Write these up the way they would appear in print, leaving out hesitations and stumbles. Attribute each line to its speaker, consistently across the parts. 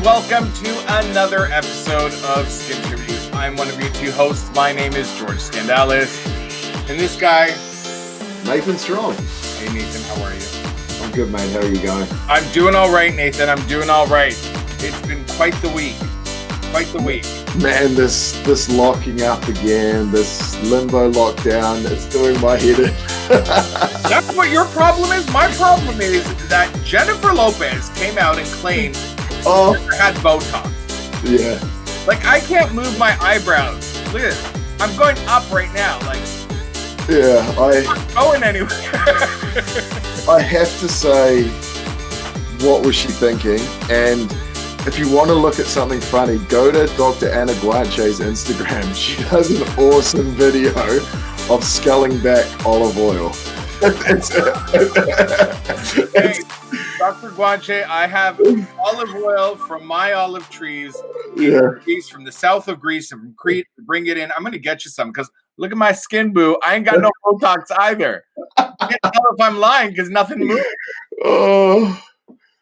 Speaker 1: welcome to another episode of Skinterviews. I'm one of your two hosts. My name is George Scandalis. And this guy...
Speaker 2: Nathan Strong.
Speaker 1: Hey, Nathan, how are you?
Speaker 2: I'm good, mate. How are you going?
Speaker 1: I'm doing all right, Nathan. I'm doing all right. It's been quite the week. Quite the week.
Speaker 2: Man, this locking up again, this limbo lockdown, it's doing my head in.
Speaker 1: That's what your problem is? My problem is that Jennifer Lopez came out and claimed she had Botox.
Speaker 2: Yeah.
Speaker 1: Like, I can't move my eyebrows. Look at this. I'm going up right now. Like,
Speaker 2: yeah,
Speaker 1: I'm not going anywhere.
Speaker 2: I have to say, what was she thinking? And if you want to look at something funny, go to Dr. Anna Guanche's Instagram. She does an awesome video of scaling back olive oil.
Speaker 1: Hey, Dr. Guanche, I have olive oil from my olive trees Greece, from the south of Greece and from Crete. Bring it in. I'm going to get you some because look at my skin, boo. I ain't got no Botox either. I can't tell if I'm lying because nothing moves.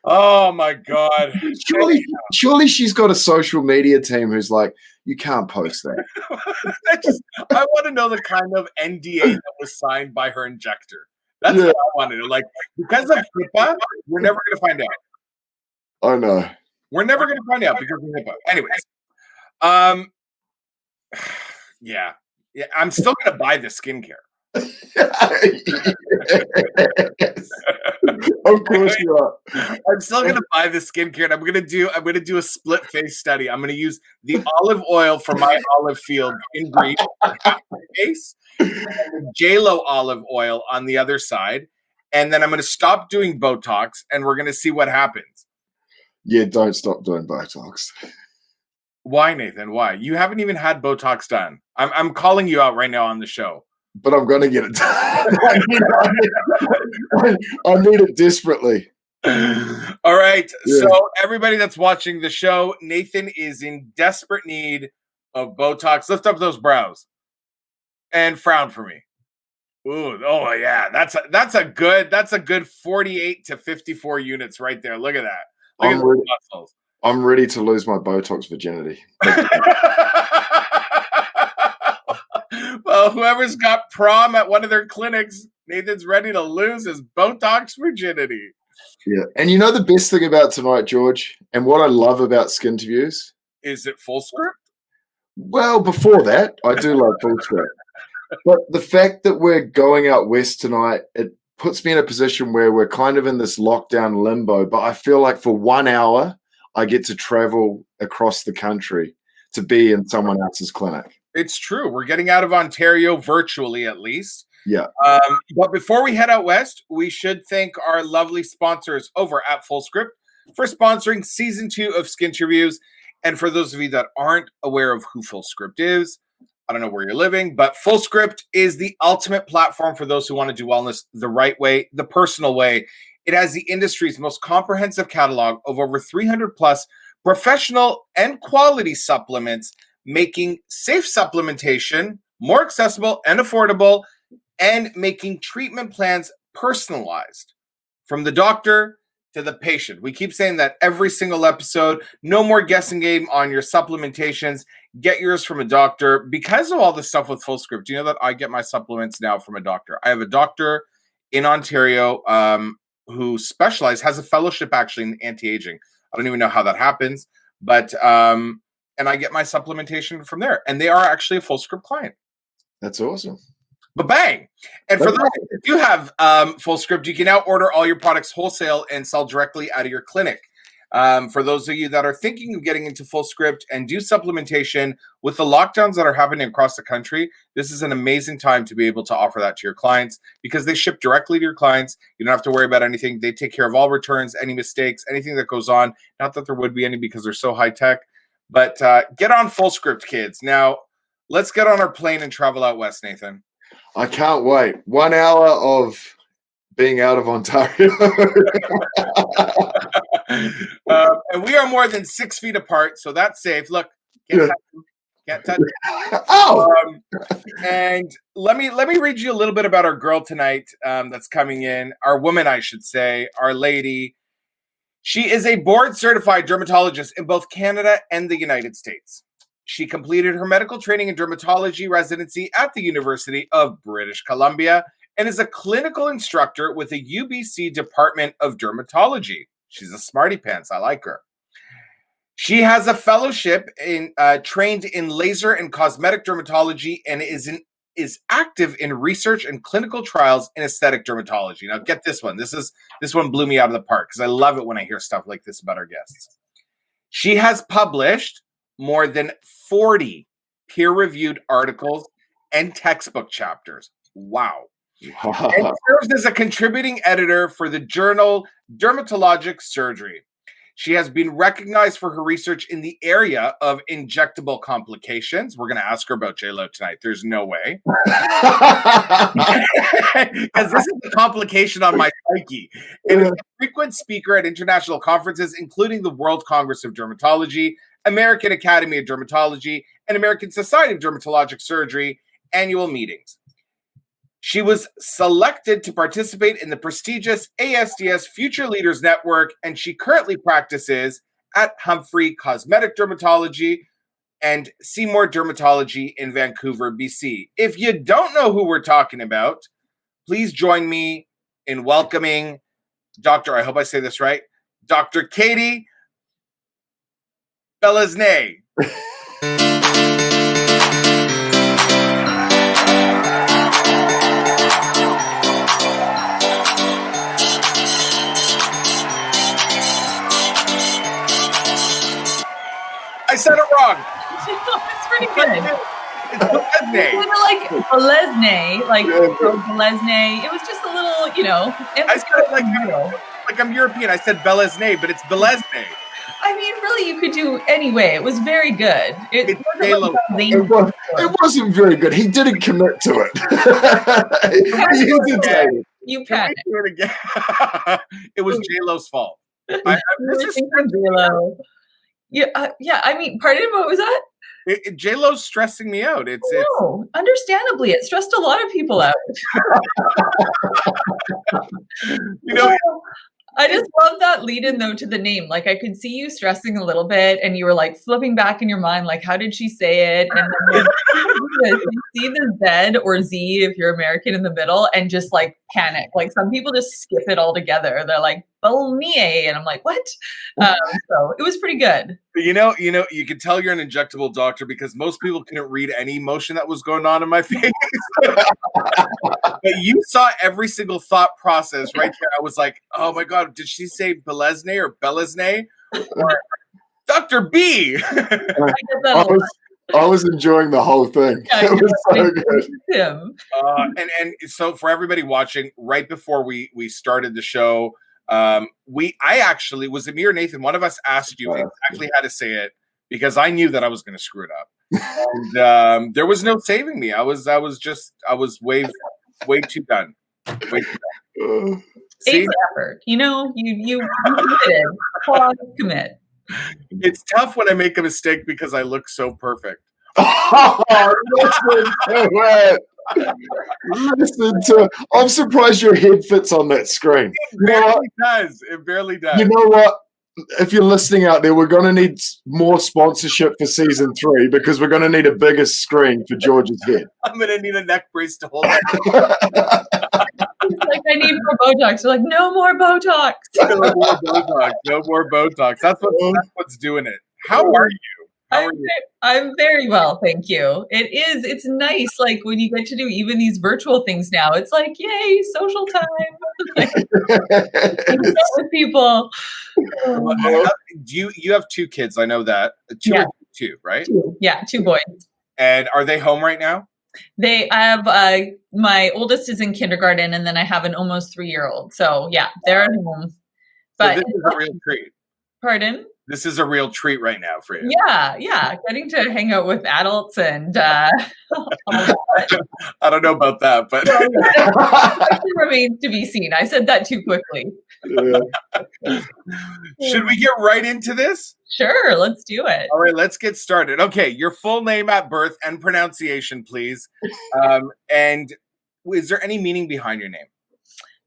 Speaker 1: Oh my God.
Speaker 2: Surely she's got a social media team who's like, you can't post that.
Speaker 1: I want to know the kind of NDA that was signed by her injector. That's what I want to know. Like, because of HIPAA, we're never going to find out.
Speaker 2: I know.
Speaker 1: We're never going to find out because of HIPAA. Anyways. Yeah, I'm still going to buy the skincare.
Speaker 2: Yes. Of course you are.
Speaker 1: I'm still gonna buy the skincare, and I'm gonna do a split face study. I'm gonna use the olive oil from my olive field in Greece face, and the JLo olive oil on the other side, and then I'm gonna stop doing Botox, and we're gonna see what happens.
Speaker 2: Yeah, don't stop doing Botox.
Speaker 1: Why, Nathan? Why? You haven't even had Botox done. I'm calling you out right now on the show.
Speaker 2: But I'm going to get it done. I need it desperately.
Speaker 1: All right. Yeah. So everybody that's watching the show, Nathan is in desperate need of Botox. Lift up those brows and frown for me. Ooh, oh yeah. That's a good 48 to 54 units right there. Look at that. Look at those muscles.
Speaker 2: I'm ready to lose my Botox virginity.
Speaker 1: Well, whoever's got prom at one of their clinics, Nathan's ready to lose his Botox virginity.
Speaker 2: Yeah. And you know the best thing about tonight, George, and what I love about Skinterviews?
Speaker 1: Is it full script?
Speaker 2: Well, before that, I do love full script. But the fact that we're going out west tonight, it puts me in a position where we're kind of in this lockdown limbo, but I feel like for 1 hour, I get to travel across the country to be in someone else's clinic.
Speaker 1: It's true. We're getting out of Ontario virtually, at least.
Speaker 2: Yeah.
Speaker 1: But before we head out west, we should thank our lovely sponsors over at Full Script for sponsoring season 2 of Skinterviews. And for those of you that aren't aware of who Full Script is, I don't know where you're living, but Full Script is the ultimate platform for those who want to do wellness the right way, the personal way. It has the industry's most comprehensive catalog of over 300 plus professional and quality supplements, making safe supplementation more accessible and affordable, and making treatment plans personalized from the doctor to the patient. We keep saying that every single episode. No more guessing game on your supplementations. Get yours from a doctor. Because of all the stuff with Full Script, do you know that I get my supplements now from a doctor? I have a doctor in Ontario who has a fellowship actually in anti-aging. I don't even know how that happens, but and I get my supplementation from there. And they are actually a Full Script client.
Speaker 2: That's awesome.
Speaker 1: But bang. And for those who do have Full Script, you can now order all your products wholesale and sell directly out of your clinic. For those of you that are thinking of getting into Full Script and do supplementation with the lockdowns that are happening across the country, this is an amazing time to be able to offer that to your clients because they ship directly to your clients. You don't have to worry about anything. They take care of all returns, any mistakes, anything that goes on. Not that there would be any because they're so high tech. But get on Full Script, kids. Now, let's get on our plane and travel out west, Nathan.
Speaker 2: I can't wait. 1 hour of being out of Ontario.
Speaker 1: And we are more than 6 feet apart, so that's safe. Look, can't touch him.
Speaker 2: Oh!
Speaker 1: And let me read you a little bit about our girl tonight that's coming in. Our woman, I should say. Our lady. She is a board-certified dermatologist in both Canada and the United States. She completed her medical training in dermatology residency at the University of British Columbia and is a clinical instructor with the UBC Department of Dermatology. She's a smarty pants. I like her. She has a fellowship trained in laser and cosmetic dermatology and is active in research and clinical trials in aesthetic dermatology. Now, get this one. This one blew me out of the park because I love it when I hear stuff like this about our guests. She has published more than 40 peer-reviewed articles and textbook chapters. Wow. And serves as a contributing editor for the journal Dermatologic Surgery. She has been recognized for her research in the area of injectable complications. We're going to ask her about J-Lo tonight. There's no way. Because this is a complication on my psyche. And is a frequent speaker at international conferences, including the World Congress of Dermatology, American Academy of Dermatology, and American Society of Dermatologic Surgery annual meetings. She was selected to participate in the prestigious ASDS Future Leaders Network, and she currently practices at Humphrey Cosmetic Dermatology and Seymour Dermatology in Vancouver, BC. If you don't know who we're talking about, please join me in welcoming Dr. I hope I say this right, Dr. Katie Beleznay. I said it wrong.
Speaker 3: It's pretty good.
Speaker 1: It's Beleznay.
Speaker 3: Kind of like Beleznay, Beleznay. It was just a little,
Speaker 1: I said it like I'm European. I said Beleznay, but it's Beleznay.
Speaker 3: I mean, really, you could do anyway. It was very good. It
Speaker 2: wasn't very good. He didn't commit to it.
Speaker 3: You panicked.
Speaker 1: Do it again. It was J-Lo's fault.
Speaker 3: J-Lo. Yeah. I mean, pardon. What was that?
Speaker 1: J-Lo's stressing me out. It's
Speaker 3: understandably, it stressed a lot of people out. I just love that lead in though to the name. Like I could see you stressing a little bit and you were like flipping back in your mind, like, how did she say it? And then you see the Z or Z if you're American in the middle and just like panic. Like some people just skip it altogether. They're like, Beleznay. And I'm like, what? So it was pretty good.
Speaker 1: You could tell you're an injectable doctor because most people couldn't read any emotion that was going on in my face. But you saw every single thought process right there. I was like, oh my God, did she say Beleznay or Beleznay? Or Dr. B?
Speaker 2: I was enjoying the whole thing.
Speaker 3: Yeah,
Speaker 2: it was so good.
Speaker 1: And so for everybody watching, right before we started the show, was it me or Nathan? One of us asked you exactly how to say it because I knew that I was going to screw it up. And there was no saving me. I was way too done. Way too done.
Speaker 3: See? Effort. You committed. Pause, commit.
Speaker 1: It's tough when I make a mistake because I look so perfect.
Speaker 2: Listen to I'm surprised your head fits on that screen.
Speaker 1: It barely does.
Speaker 2: You know what? If you're listening out there, we're going to need more sponsorship for season 3 because we're going to need a bigger screen for George's head.
Speaker 1: I'm going to need a neck brace to hold it.
Speaker 3: It's like, I need more Botox. They're like, no more Botox.
Speaker 1: No more Botox. That's what's doing it. How are you?
Speaker 3: I'm very well, thank you. It's nice, like when you get to do even these virtual things now. It's like, yay, social time. With people.
Speaker 1: You have 2 kids, I know that. Two, right?
Speaker 3: 2. Yeah, 2 boys.
Speaker 1: And are they home right now?
Speaker 3: I have my oldest is in kindergarten, and then I have an almost 3-year-old. So yeah, they're at home. But
Speaker 1: so this is a real treat.
Speaker 3: Pardon?
Speaker 1: This is a real treat right now for you.
Speaker 3: Yeah. Getting to hang out with adults and
Speaker 1: I don't know about that, but
Speaker 3: it remains to be seen. I said that too quickly.
Speaker 1: Should we get right into this?
Speaker 3: Sure, let's do it.
Speaker 1: All right, let's get started. Okay, your full name at birth and pronunciation, please. And is there any meaning behind your name?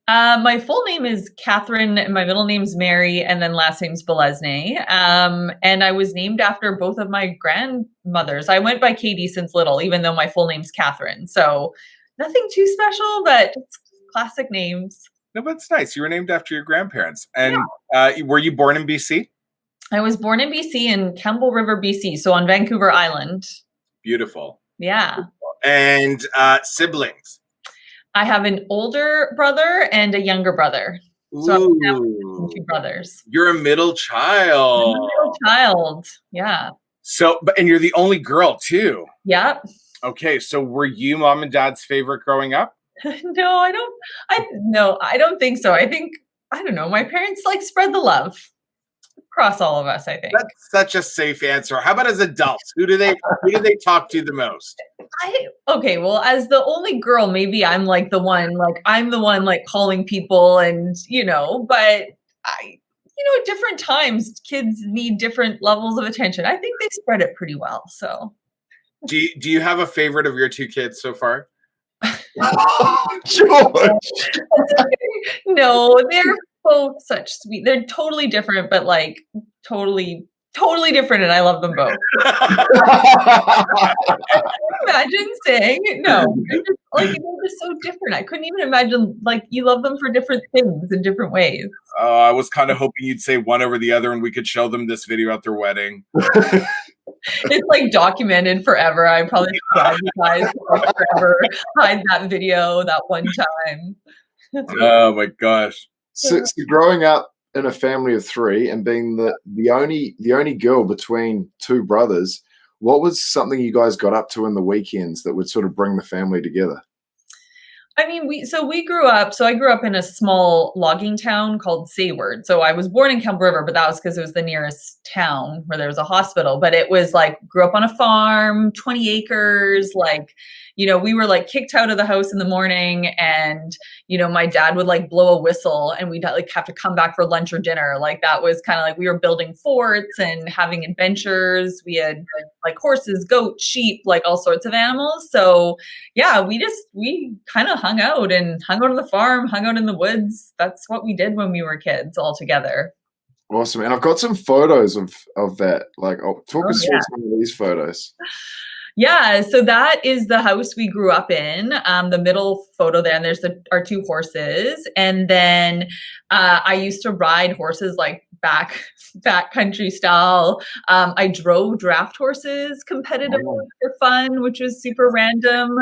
Speaker 3: My full name is Catherine, and my middle name's Mary, and then last name's Beleznay. And I was named after both of my grandmothers. I went by Katie since little, even though my full name's Catherine. So nothing too special, but it's classic names.
Speaker 1: No, but it's nice. You were named after your grandparents. And were you born in BC?
Speaker 3: I was born in BC in Campbell River, BC, so on Vancouver Island.
Speaker 1: Beautiful.
Speaker 3: Yeah.
Speaker 1: And siblings?
Speaker 3: I have an older brother and a younger brother. So I have 2 brothers.
Speaker 1: You're a middle child.
Speaker 3: I'm a middle child. Yeah.
Speaker 1: So, and you're the only girl too.
Speaker 3: Yep.
Speaker 1: Okay, so were you mom and dad's favorite growing up?
Speaker 3: No, I don't think so. I don't know. My parents spread the love across all of us, I think.
Speaker 1: That's such a safe answer. How about as adults? Who do they talk to the most?
Speaker 3: Okay, well, as the only girl, maybe I'm the one calling people and, but at different times kids need different levels of attention. I think they spread it pretty well. So
Speaker 1: do you have a favorite of your 2 kids so far?
Speaker 2: George.
Speaker 3: No, they're both such sweet. They're totally different, but totally different, and I love them both. Imagine saying no. They're just so different. I couldn't even imagine you love them for different things in different ways.
Speaker 1: I was kind of hoping you'd say one over the other, and we could show them this video at their wedding.
Speaker 3: It's documented forever. I probably tried you guys forever. Hide that video that one time.
Speaker 1: Oh my gosh.
Speaker 2: So growing up in a family of 3 and being the only girl between 2 brothers, what was something you guys got up to in the weekends that would sort of bring the family together?
Speaker 3: I mean, we grew up. So I grew up in a small logging town called Sayward. So I was born in Campbell River, but that was because it was the nearest town where there was a hospital. But it was grew up on a farm, 20 acres. We were kicked out of the house in the morning, and my dad would blow a whistle, and we'd have to come back for lunch or dinner. That was kind of we were building forts and having adventures. We had horses, goats, sheep, all sorts of animals. So yeah, we kind of hung out on the farm, hung out in the woods. That's what we did when we were kids all together.
Speaker 2: Awesome. And I've got some photos of that. Talk us through some of these photos.
Speaker 3: Yeah, so that is the house we grew up in. The middle photo there, and there's our 2 horses. And then I used to ride horses back country style. I drove draft horses competitively for fun, which was super random.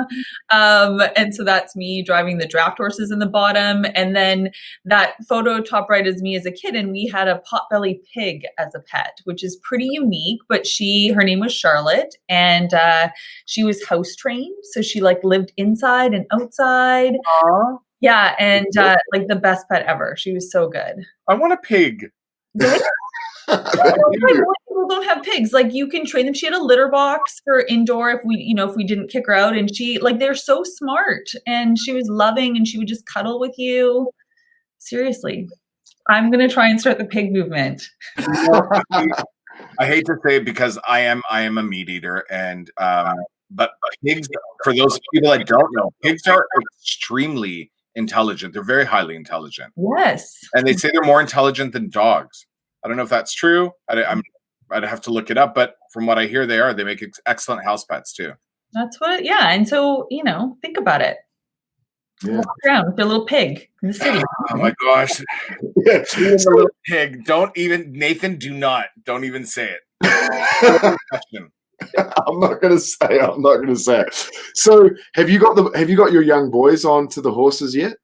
Speaker 3: And so that's me driving the draft horses in the bottom. And then that photo top right is me as a kid, and we had a potbelly pig as a pet, which is pretty unique. But her name was Charlotte, and she was house trained, so she lived inside and outside.
Speaker 1: Aww.
Speaker 3: Yeah, and the best pet ever. She was so good.
Speaker 1: I want a pig.
Speaker 3: People don't have pigs. You can train them. She had a litter box for indoor if we didn't kick her out, and she they're so smart, and she was loving, and she would just cuddle with you. Seriously, I'm gonna try and start the pig movement.
Speaker 1: I hate to say it because I am a meat eater, and but pigs, for those people that don't know, pigs are extremely intelligent. They're very highly intelligent.
Speaker 3: Yes.
Speaker 1: And they say they're more intelligent than dogs. I don't know if that's true. I'd have to look it up, but from what I hear, they make excellent house pets too.
Speaker 3: That's what, yeah. And so, think about it.
Speaker 2: Yeah.
Speaker 3: Walk around with their little pig in the city.
Speaker 1: Oh my gosh. Little pig. Don't even say it.
Speaker 2: I'm not going to say it. So have you got your young boys onto the horses yet?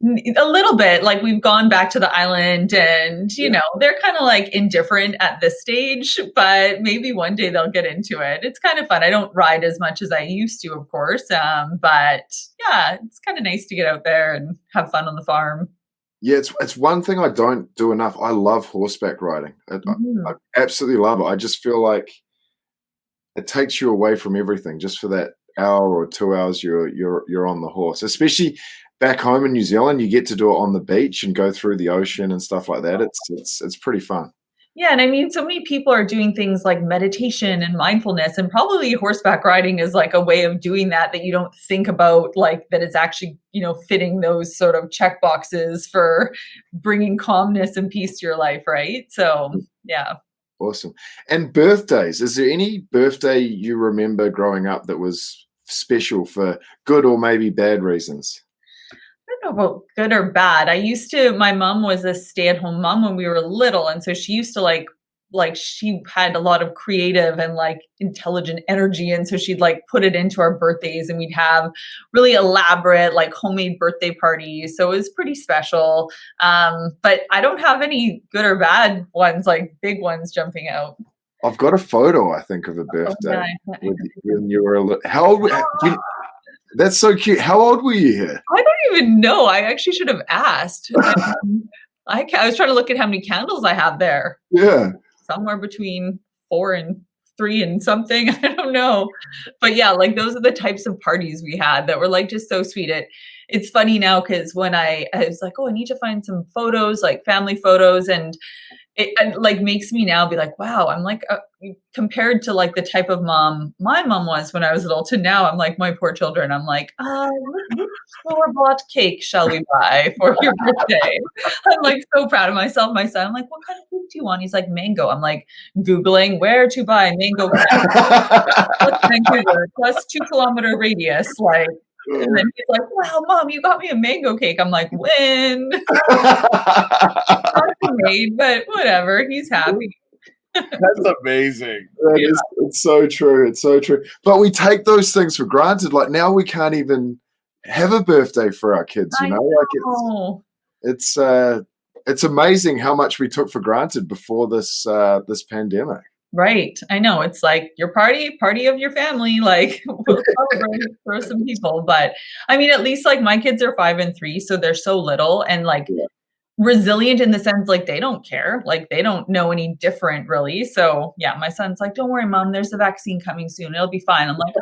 Speaker 3: A little bit. We've gone back to the island, and they're kind of indifferent at this stage, but maybe one day they'll get into it. It's kind of fun. I don't ride as much as I used to, of course, but yeah, it's kind of nice to get out there and have fun on the farm.
Speaker 2: Yeah, it's one thing I don't do enough. I love horseback riding. I absolutely love it. I just feel like it takes you away from everything just for that hour or 2 hours you're on the horse. Especially back home in New Zealand, you get to do it on the beach and go through the ocean and stuff like that. It's pretty fun.
Speaker 3: Yeah, and I mean, so many people are doing things like meditation and mindfulness, and probably horseback riding is like a way of doing that that you don't think about, like that it's actually, fitting those sort of check boxes for bringing calmness and peace to your life, right? So, yeah.
Speaker 2: Awesome. And birthdays. Is there any birthday you remember growing up that was special for good or maybe bad reasons?
Speaker 3: I don't know about good or bad. My mom was a stay-at-home mom when we were little. And so she used to like she had a lot of creative and like intelligent energy. And so she'd like put it into our birthdays and we'd have really elaborate, like homemade birthday parties. So it was pretty special. But I don't have any good or bad ones, like big ones jumping out.
Speaker 2: I've got a photo, I think, of a birthday when you were how old that's so cute. How old were you here?
Speaker 3: I don't even know. I actually should have asked. I was trying to look at how many candles I have there.
Speaker 2: Yeah.
Speaker 3: Somewhere between 4 and 3 and something. I don't know. But yeah, like those are the types of parties we had that were like just so sweet. It's funny now because when I was like, oh, I need to find some photos, like family photos, and it like makes me now be like, wow, I'm like compared to like the type of mom my mom was when I was little to now, I'm like my poor children. I'm like, which store-bought cake shall we buy for your birthday? I'm like so proud of myself. My son, I'm like, what kind of cake do you want? He's like, mango. I'm like Googling where to buy mango cake. Vancouver plus 2 kilometer radius, like. And then he's like, wow, mom, you got me a mango cake. I'm like, when? Made, but whatever. He's happy.
Speaker 1: That's amazing.
Speaker 2: It's so true. It's so true. But we take those things for granted. Like now we can't even have a birthday for our kids, you know? Like it's amazing how much we took for granted before this pandemic.
Speaker 3: Right. I know. It's like your party of your family. Like we'll celebrate for some people. But I mean, at least like my kids are 5 and 3, so they're so little and like resilient in the sense like they don't care. Like they don't know any different really. So yeah, my son's like, don't worry, mom, there's a vaccine coming soon. It'll be fine. I'm like,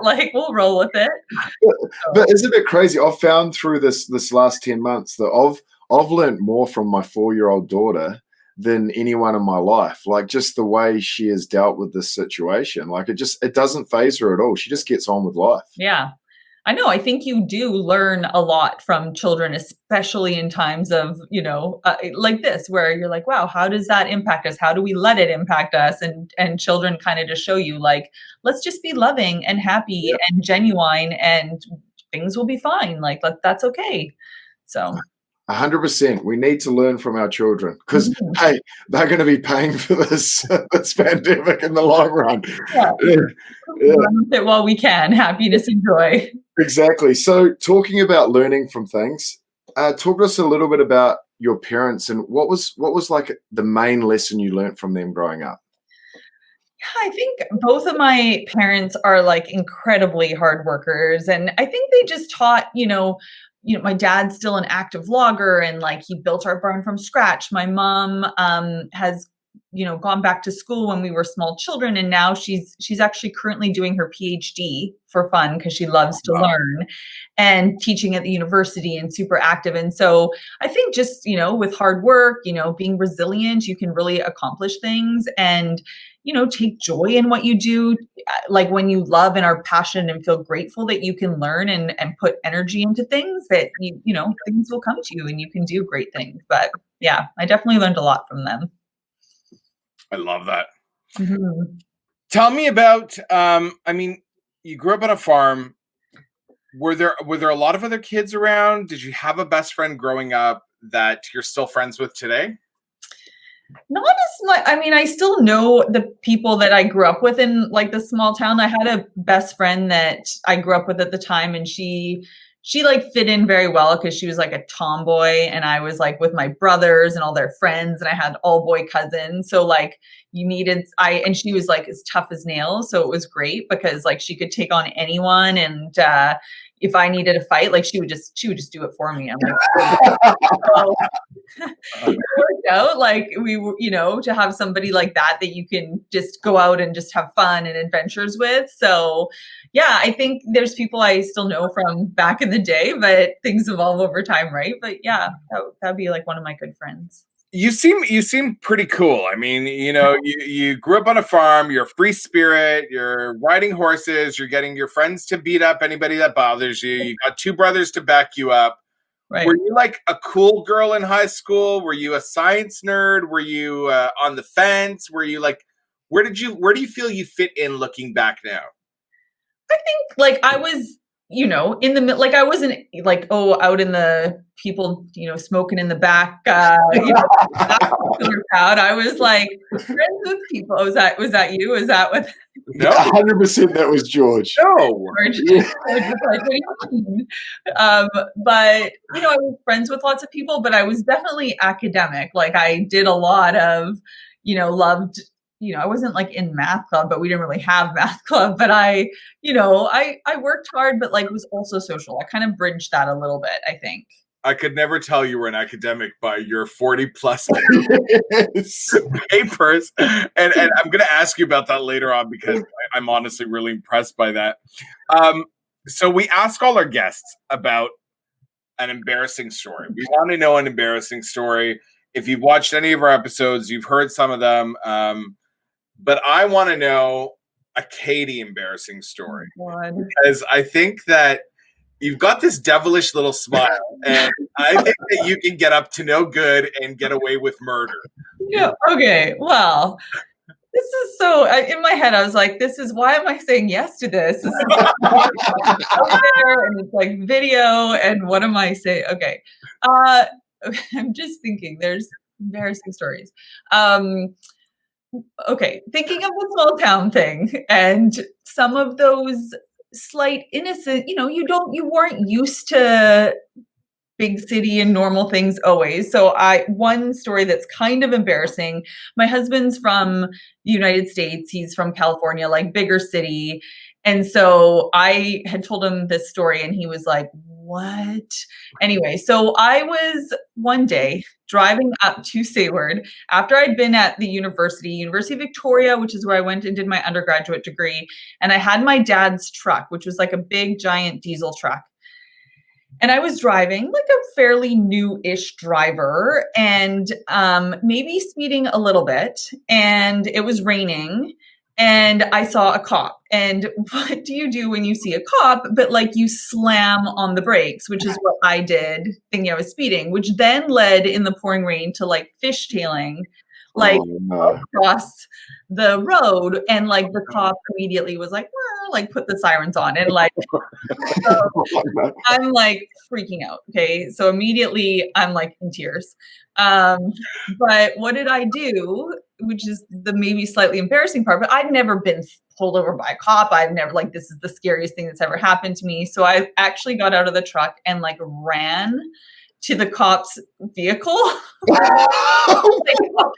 Speaker 3: like we'll roll with it.
Speaker 2: But isn't it crazy? I've found through this last 10 months that I've learned more from my 4-year-old daughter than anyone in my life. Like just the way she has dealt with this situation. Like it doesn't faze her at all. She just gets on with life.
Speaker 3: Yeah. I know. I think you do learn a lot from children, especially in times of, like this, where you're like, wow, how does that impact us? How do we let it impact us? And children kind of just show you like, let's just be loving and happy and genuine and things will be fine. Like, that's okay. So
Speaker 2: 100%. We need to learn from our children because, hey, they're going to be paying for this pandemic in the long run.
Speaker 3: Yeah. While we can, happiness and joy.
Speaker 2: Exactly. So talking about learning from things, talk to us a little bit about your parents and what was like the main lesson you learned from them growing up?
Speaker 3: Yeah, I think both of my parents are like incredibly hard workers. And I think they just taught, my dad's still an active logger and like he built our barn from scratch. My mom has, gone back to school when we were small children. And now she's actually currently doing her PhD for fun because she loves to learn and teaching at the university and super active. And so I think just, with hard work, being resilient, you can really accomplish things and, take joy in what you do. Like when you love and are passionate and feel grateful that you can learn and put energy into things that, things will come to you and you can do great things. But yeah, I definitely learned a lot from them.
Speaker 1: I love that.
Speaker 3: Mm-hmm.
Speaker 1: Tell me about, you grew up on a farm. Were there a lot of other kids around? Did you have a best friend growing up that you're still friends with today?
Speaker 3: Not as much. I mean, I still know the people that I grew up with in like the small town. I had a best friend that I grew up with at the time, and she like fit in very well because she was like a tomboy, and I was like with my brothers and all their friends, and I had all boy cousins. So like and she was like as tough as nails. So it was great because like she could take on anyone, and if I needed a fight, like she would just do it for me. I'm like, so, it worked out. Like we were, to have somebody like that you can just go out and just have fun and adventures with. So yeah, I think there's people I still know from back in the day, but things evolve over time, right? But yeah, that'd be like one of my good friends.
Speaker 1: You seem pretty cool. I mean, you grew up on a farm, you're a free spirit, you're riding horses, you're getting your friends to beat up anybody that bothers you. You got two brothers to back you up.
Speaker 3: Right.
Speaker 1: Were you like a cool girl in high school? Were you a science nerd? Were you on the fence? Were you like, where do you feel you fit in looking back now?
Speaker 3: I think like I was, in the like I wasn't like out in the people, smoking in the back, crowd. I was like friends with people. Was that you? Was that what?
Speaker 1: No,
Speaker 2: 100% that was George.
Speaker 1: No.
Speaker 2: Yeah.
Speaker 3: But I was friends with lots of people, but I was definitely academic. Like I did a lot of, loved. I wasn't like in math club, but we didn't really have math club. But I worked hard, but like was also social. I kind of bridged that a little bit, I think.
Speaker 1: I could never tell you were an academic by your 40 plus
Speaker 2: Yes.
Speaker 1: papers. And I'm going to ask you about that later on because I'm honestly really impressed by that. So we ask all our guests about an embarrassing story. We want to know an embarrassing story. If you've watched any of our episodes, you've heard some of them. But I want to know a Katie embarrassing story. Because I think that you've got this devilish little smile, and I think that you can get up to no good and get away with murder.
Speaker 3: Yeah. Okay. Well, this is so in my head. I was like, "This is why am I saying yes to this?" This is out there, and it's like video, and what am I saying? Okay. I'm just thinking. There's embarrassing stories. Okay, thinking of the small town thing and some of those slight innocent, you weren't used to big city and normal things always. So one story that's kind of embarrassing. My husband's from the United States. He's from California, like bigger city. And so I had told him this story and he was like, what? Anyway, so I was one day driving up to Sayward after I'd been at the University of Victoria, which is where I went and did my undergraduate degree. And I had my dad's truck, which was like a big giant diesel truck. And I was driving like a fairly new-ish driver and maybe speeding a little bit. And it was raining and I saw a cop. And what do you do when you see a cop? But like you slam on the brakes, which is what I did thinking I was speeding, which then led in the pouring rain to like fishtailing like across the road. And like the cop immediately was like, like put the sirens on and like so I'm like freaking out. Okay. So immediately I'm like in tears. But what did I do? Which is the maybe slightly embarrassing part, but I'd never been pulled over by a cop. I've never like, this is the scariest thing that's ever happened to me. So I actually got out of the truck and like ran to the cop's vehicle. I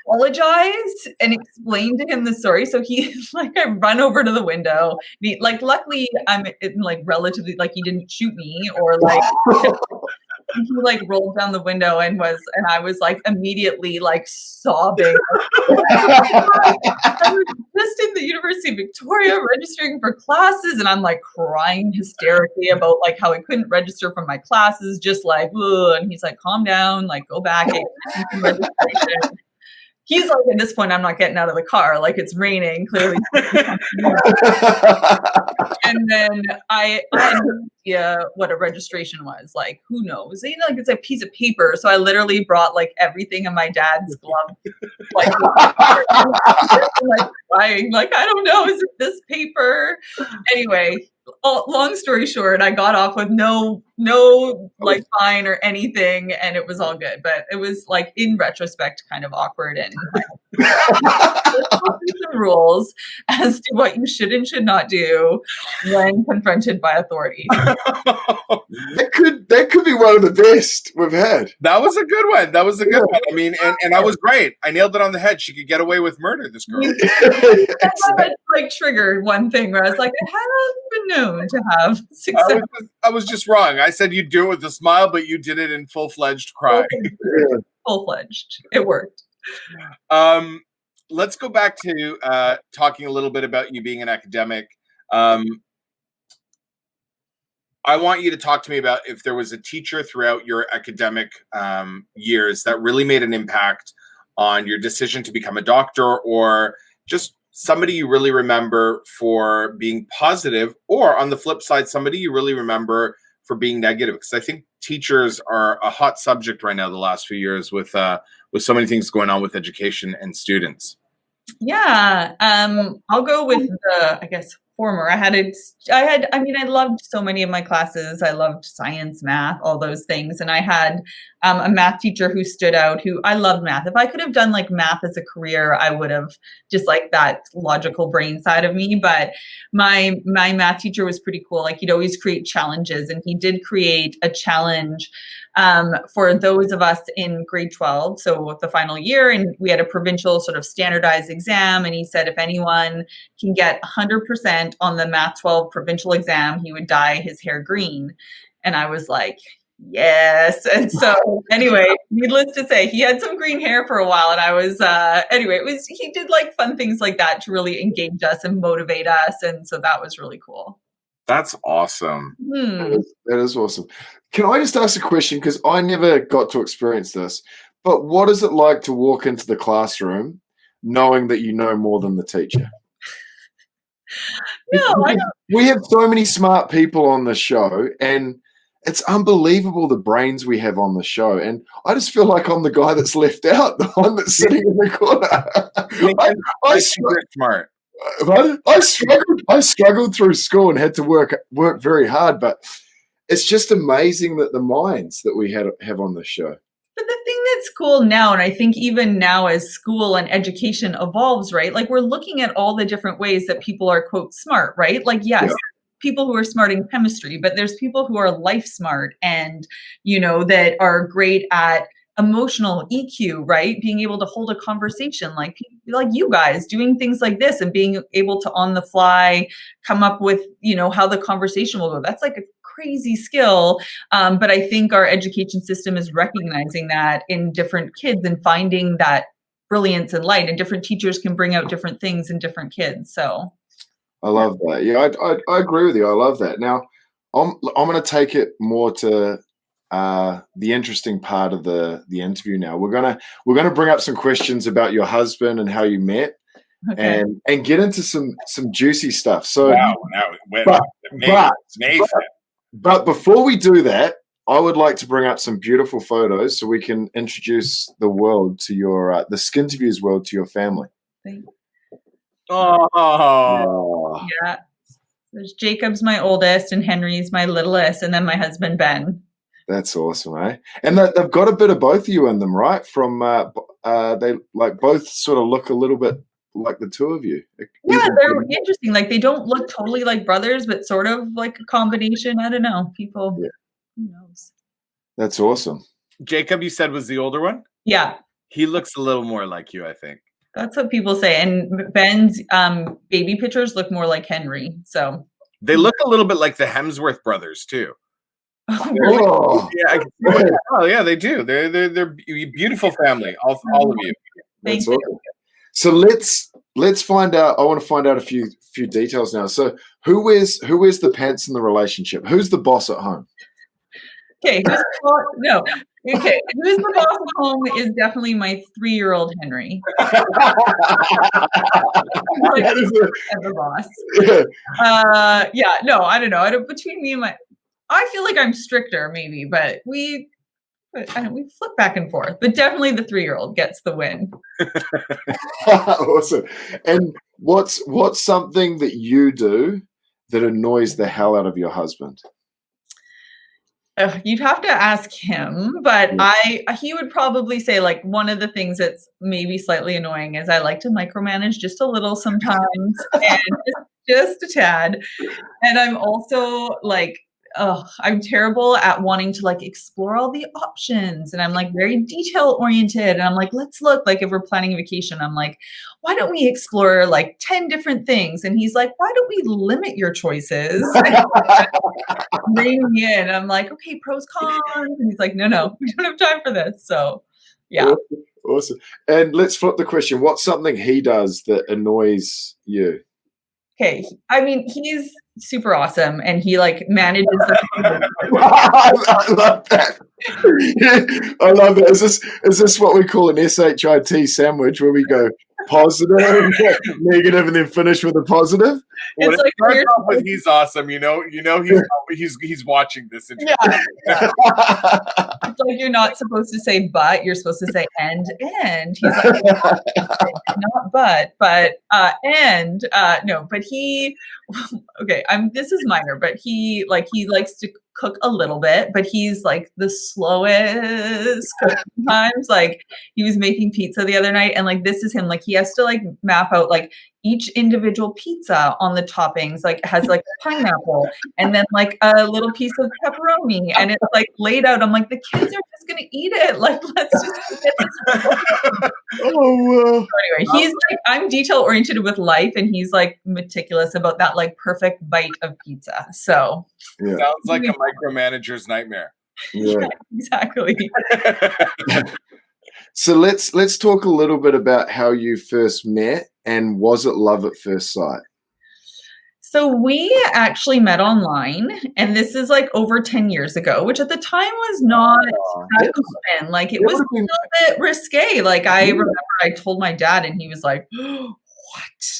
Speaker 3: apologized and explained to him the story. So he like, I run over to the window. Like, luckily I'm in like relatively like he didn't shoot me or like he like rolled down the window and I was like immediately like sobbing. I was just in the University of Victoria registering for classes and I'm like crying hysterically about like how I couldn't register for my classes, just like, ugh. And he's like, calm down, like go back. Registration. He's like, at this point, I'm not getting out of the car. Like it's raining, clearly. And then I had no idea what a registration was. Like, who knows? Like it's a piece of paper. So I literally brought like everything in my dad's glove. Like, like crying. Like, I don't know. Is it this paper? Anyway, long story short, I got off with no like fine or anything, and it was all good. But it was like in retrospect, kind of awkward and some rules as to what you should and should not do when confronted by authority.
Speaker 2: That could be one of the best we've had.
Speaker 1: That was a good one. One. I mean, and I was right. I nailed it on the head. She could get away with murder, this girl.
Speaker 3: That like triggered one thing where I was like, I haven't been known to have success.
Speaker 1: I was just wrong. I said you'd do it with a smile, but you did it in full-fledged cry.
Speaker 3: Full-fledged. It worked.
Speaker 1: Let's go back to talking a little bit about you being an academic. I want you to talk to me about if there was a teacher throughout your academic years that really made an impact on your decision to become a doctor, or just somebody you really remember for being positive, or on the flip side, somebody you really remember for being negative? Because I think teachers are a hot subject right now the last few years with so many things going on with education and students.
Speaker 3: Yeah, I'll go with the, I guess, former. I mean, I loved so many of my classes. I loved science, math, all those things. And I had a math teacher who stood out, who I loved math. If I could have done like math as a career, I would have, just like that logical brain side of me. But my math teacher was pretty cool. Like, he'd always create challenges, and he did create a challenge for those of us in grade 12, so the final year, and we had a provincial sort of standardized exam, and he said if anyone can get 100% on the Math 12 provincial exam, he would dye his hair green. And I was like, yes. And so anyway, needless to say, he had some green hair for a while, and I was anyway, he did like fun things like that to really engage us and motivate us, and so that was really cool.
Speaker 1: That's awesome.
Speaker 2: That is awesome. Can I just ask a question? Because I never got to experience this, but what is it like to walk into the classroom knowing that you know more than the teacher?
Speaker 3: No, I don't.
Speaker 2: We have so many smart people on the show, and it's unbelievable the brains we have on the show. And I just feel like I'm the guy that's left out, the one that's sitting in the corner.
Speaker 1: Smart.
Speaker 2: I struggled through school and had to work very hard, but it's just amazing that the minds that we have on the show.
Speaker 3: But the thing that's cool now, and I think even now as school and education evolves, right? Like, we're looking at all the different ways that people are, quote, smart, right? Like, yes, people who are smart in chemistry, but there's people who are life smart and, that are great at emotional EQ, right? Being able to hold a conversation, like you guys doing things like this and being able to on the fly come up with, how the conversation will go. That's like a crazy skill. But I think our education system is recognizing that in different kids and finding that brilliance and light, and different teachers can bring out different things in different kids. So
Speaker 2: I love that. Yeah, I agree with you. I love that. Now I'm going to take it more to the interesting part of the interview. Now we're gonna bring up some questions about your husband and how you met, and get into some juicy stuff. So, but before we do that, I would like to bring up some beautiful photos so we can introduce the world to your the Skinterviews world to your family.
Speaker 1: Oh,
Speaker 3: yeah. There's Jacob's my oldest, and Henry's my littlest, and then my husband Ben.
Speaker 2: That's awesome, eh? And they've got a bit of both of you in them, right? From they like both sort of look a little bit like the two of you.
Speaker 3: Yeah, they're interesting. Like, they don't look totally like brothers, but sort of like a combination. I don't know. People, who knows?
Speaker 2: That's awesome.
Speaker 1: Jacob, you said, was the older one?
Speaker 3: Yeah.
Speaker 1: He looks a little more like you, I think.
Speaker 3: That's what people say. And Ben's baby pictures look more like Henry. So
Speaker 1: they look a little bit like the Hemsworth brothers too.
Speaker 2: Oh,
Speaker 1: yeah, they do. They're a beautiful family, all of you.
Speaker 3: Thank you.
Speaker 2: Awesome. So let's find out. I want to find out a few details now. So who wears the pants in the relationship? Who's the boss at home?
Speaker 3: Okay, who's the boss at home is definitely my 3-year-old Henry. The boss. No, I don't know. Between me and I feel like I'm stricter, maybe, but we flip back and forth. But definitely the 3-year-old gets the win.
Speaker 2: Awesome. And what's something that you do that annoys the hell out of your husband?
Speaker 3: You'd have to ask him, but he would probably say, like, one of the things that's maybe slightly annoying is I like to micromanage just a little sometimes, and just a tad. And I'm also like, I'm terrible at wanting to like explore all the options, and I'm like very detail oriented, and I'm like, let's look, like if we're planning a vacation, I'm like, why don't we explore like 10 different things? And he's like, why don't we limit your choices? Bring me in. I'm like, okay, pros, cons. And he's like, no, we don't have time for this. So yeah.
Speaker 2: Awesome. And let's flip the question. What's something he does that annoys you?
Speaker 3: Okay. I mean, he's super awesome, and he like manages
Speaker 2: I love that. I love it. Is this what we call an SHIT sandwich, where we go positive, negative, and then finish with a positive?
Speaker 1: Well,
Speaker 3: It's
Speaker 1: it
Speaker 3: like
Speaker 1: starts
Speaker 3: weird.
Speaker 1: off with he's awesome. He's watching this.
Speaker 3: Yeah. It's like you're not supposed to say but, you're supposed to say and. He's like, not but and no, but he okay, this is minor, but he likes to cook a little bit, but he's like the slowest cooking times. Like he was making pizza the other night, and like this is him, like he has to like map out like each individual pizza on the toppings, like has like a pineapple and then like a little piece of pepperoni, and it's like laid out. I'm like, the kids are just gonna eat it. Like, let's just get this.
Speaker 2: Oh,
Speaker 3: Anyway, he's like, I'm detail oriented with life, and he's like meticulous about that like perfect bite of pizza. So
Speaker 2: yeah.
Speaker 1: Sounds like a micromanager's nightmare.
Speaker 2: Yeah.
Speaker 3: Exactly.
Speaker 2: So let's talk a little bit about how you first met, and was it love at first sight?
Speaker 3: So we actually met online, and this is like over 10 years ago, which at the time was not that common. Like it was a little bit risque. Like I remember I told my dad, and he was like, what?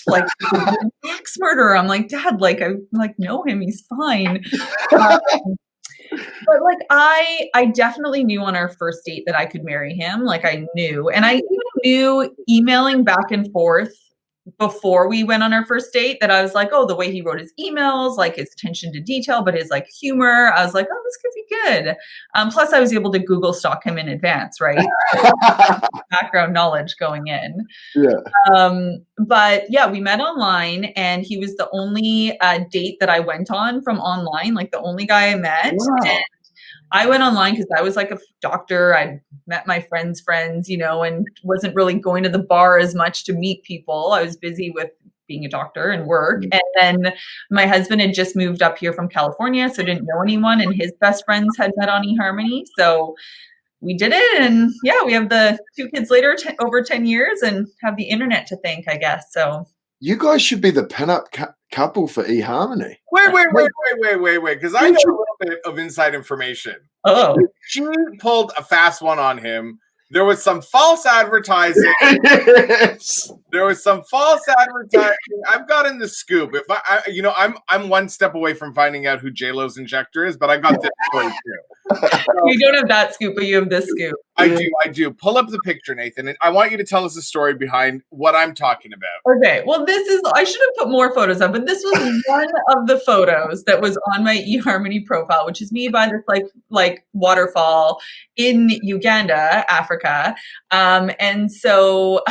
Speaker 3: Like an axe murderer? I'm like, Dad, like I like know him, he's fine. But like I definitely knew on our first date that I could marry him. Like I knew, and I even knew emailing back and forth before we went on our first date that I was like, oh, the way he wrote his emails, like his attention to detail, but his like humor, I was like, oh, this could be good. Plus I was able to Google stalk him in advance, right? Background knowledge going in.
Speaker 2: Yeah.
Speaker 3: But yeah, we met online, and he was the only date that I went on from online, like the only guy I met.
Speaker 2: Wow.
Speaker 3: And I went online because I was like a doctor. I met my friends' friends, and wasn't really going to the bar as much to meet people. I was busy with being a doctor and work. And then my husband had just moved up here from California, so didn't know anyone, and his best friends had met on eHarmony. So we did it, and yeah, we have the 2 kids later, over 10 years, and have the internet to thank, I guess. So
Speaker 2: you guys should be the pinup couple for eHarmony.
Speaker 1: Wait, because I know a little bit of inside information.
Speaker 3: Oh,
Speaker 1: She pulled a fast one on him. There was some false advertising.
Speaker 2: Yes.
Speaker 1: There was some false advertising. I've gotten the scoop. If I'm one step away from finding out who J-Lo's injector is, but I got this story too. So,
Speaker 3: you don't have that scoop, but you have this scoop.
Speaker 1: I do. Pull up the picture, Nathan, and I want you to tell us the story behind what I'm talking about.
Speaker 3: Okay, well, I should have put more photos up, but this was one of the photos that was on my eHarmony profile, which is me by this like waterfall in Uganda, Africa. And so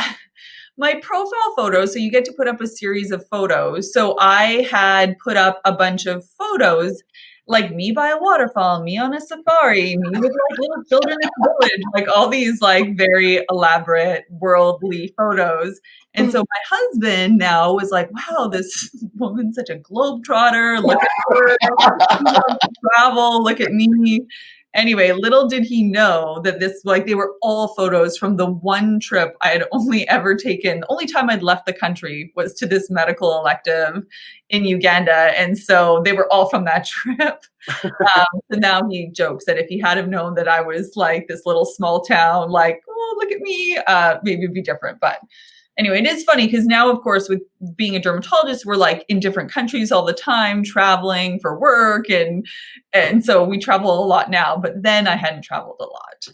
Speaker 3: my profile photo, so you get to put up a series of photos. So I had put up a bunch of photos, like me by a waterfall, me on a safari, me with like little children in the village, like all these like very elaborate worldly photos. And so my husband now was like, wow, this woman's such a globetrotter. Look at her. She loves to travel. Look at me. Anyway, little did he know that they were all photos from the one trip I had only ever taken. The only time I'd left the country was to this medical elective in Uganda. And so they were all from that trip. So now he jokes that if he had have known that I was like this little small town, like, oh, look at me, maybe it'd be different. But anyway, it is funny because now, of course, with being a dermatologist, we're like in different countries all the time, traveling for work. And so we travel a lot now, but then I hadn't traveled a lot.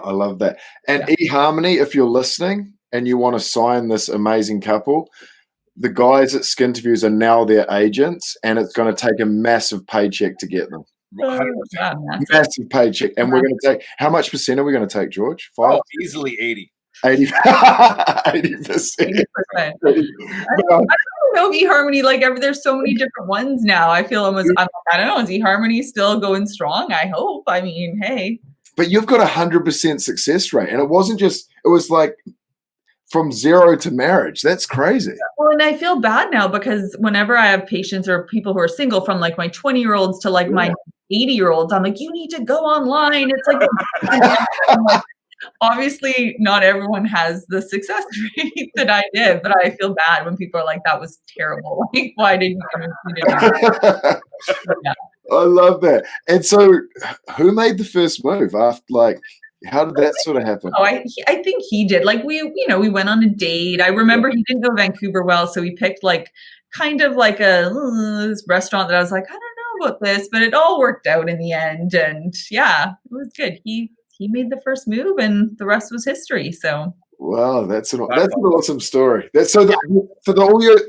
Speaker 2: I love that. And eHarmony, if you're listening and you want to sign this amazing couple, the guys at Skinterviews are now their agents, and it's going to take a massive paycheck to get them. Massive paycheck. And we're going to take, how much percent are we going to take, George? 5?
Speaker 1: Oh, easily 80.
Speaker 2: 80%.
Speaker 3: I don't know if eHarmony, like there's so many different ones now. I feel I don't know, is eHarmony still going strong? I hope. I mean, hey.
Speaker 2: But you've got 100% success rate, and it was like from 0 to marriage. That's crazy.
Speaker 3: Well, and I feel bad now because whenever I have patients or people who are single, from like my 20-year-olds to like my 80-year-olds, I'm like, you need to go online. It's like obviously not everyone has the success rate that I did, but I feel bad when people are like, that was terrible. Like, why didn't you come and do that? Yeah.
Speaker 2: I love that. And so, who made the first move after? Like, how did that sort of happen?
Speaker 3: Oh, I think he did. Like we went on a date. I remember he didn't know Vancouver well, so he picked like kind of like a restaurant that I was like, I don't know about this, but it all worked out in the end. And yeah, it was good. He made the first move, and the rest was history. So.
Speaker 2: Wow, that's an awesome story. For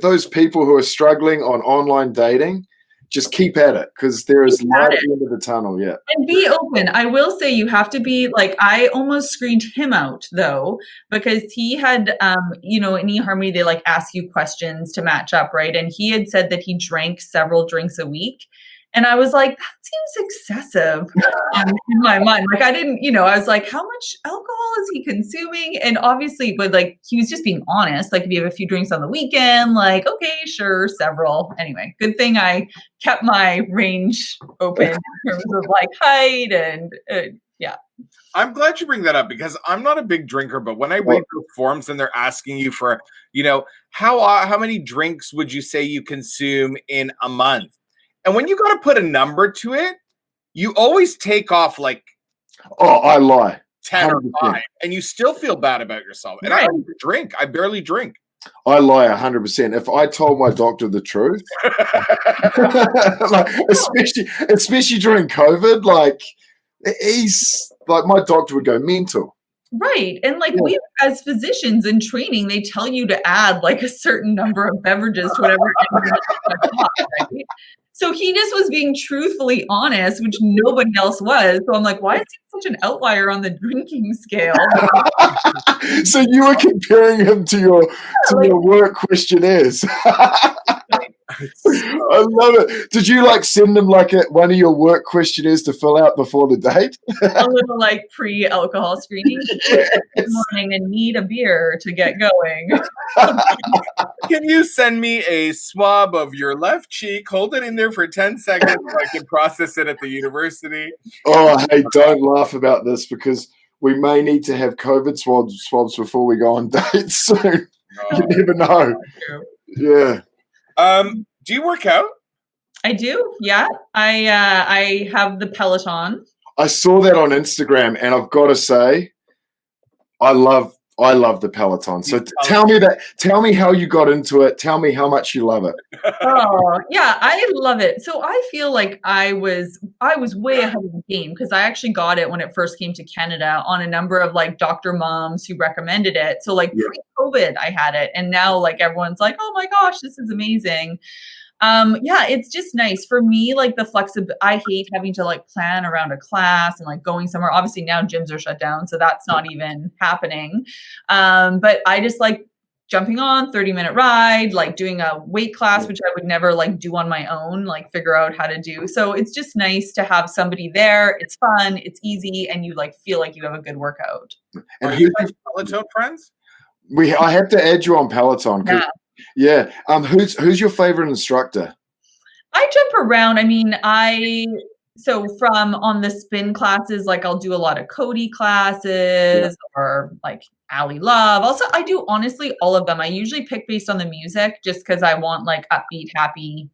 Speaker 2: those people who are struggling on online dating, just keep at it because there is light at the end of the tunnel. Yeah,
Speaker 3: and be open. I will say you have to be like, I almost screened him out though, because he had, in eHarmony they like ask you questions to match up, right? And he had said that he drank several drinks a week. And I was like, that seems excessive in my mind. Like I didn't, I was like, how much alcohol is he consuming? And obviously, but like he was just being honest. Like if you have a few drinks on the weekend, like, okay, sure, several. Anyway, good thing I kept my range open in terms of like height and yeah.
Speaker 1: I'm glad you bring that up because I'm not a big drinker, but when I read those forms and they're asking you for, how many drinks would you say you consume in a month? And when you got to put a number to it, you always take off like,
Speaker 2: I lie.
Speaker 1: 10 or 5, and you still feel bad about yourself. And I don't even drink. I barely drink.
Speaker 2: I lie 100%. If I told my doctor the truth, like especially during COVID, like he's like my doctor would go mental.
Speaker 3: Right. And like we as physicians in training, they tell you to add like a certain number of beverages to whatever. Right? So he just was being truthfully honest, which nobody else was. So I'm like, why is he such an outlier on the drinking scale?
Speaker 2: So you were comparing him to your work questionnaires. I love it. Did you like send him like one of your work questionnaires to fill out before the date?
Speaker 3: A little like pre-alcohol screening. Yes. Good morning and need a beer to get going.
Speaker 1: Can you send me a swab of your left cheek? Hold it in there for 10 seconds so I can process it at the university.
Speaker 2: Oh, hey, don't laugh about this because we may need to have COVID swabs before we go on dates soon. Oh, you never know. Yeah.
Speaker 1: Do you work out?
Speaker 3: I do. Yeah. I have the Peloton.
Speaker 2: I saw that on Instagram and I've got to say, I love the Peloton. So tell me how you got into it. Tell me how much you love it.
Speaker 3: Oh, yeah, I love it. So I feel like I was way ahead of the game because I actually got it when it first came to Canada on a number of like doctor moms who recommended it. So like pre-COVID, I had it. And now like everyone's like, oh my gosh, this is amazing. It's just nice for me, like the flexibility. I hate having to like plan around a class and like going somewhere. Obviously now gyms are shut down, so that's not even happening. But I just like jumping on 30-minute ride, like doing a weight class, which I would never like do on my own, like figure out how to do. So it's just nice to have somebody there. It's fun, it's easy, and you like feel like you have a good workout.
Speaker 1: And are you guys Peloton friends?
Speaker 2: I have to add you on Peloton. Yeah. Who's your favorite instructor?
Speaker 3: I jump around. I mean, so from on the spin classes, like I'll do a lot of Cody classes or like Ali Love. Also, I do honestly all of them. I usually pick based on the music just because I want like upbeat, happy,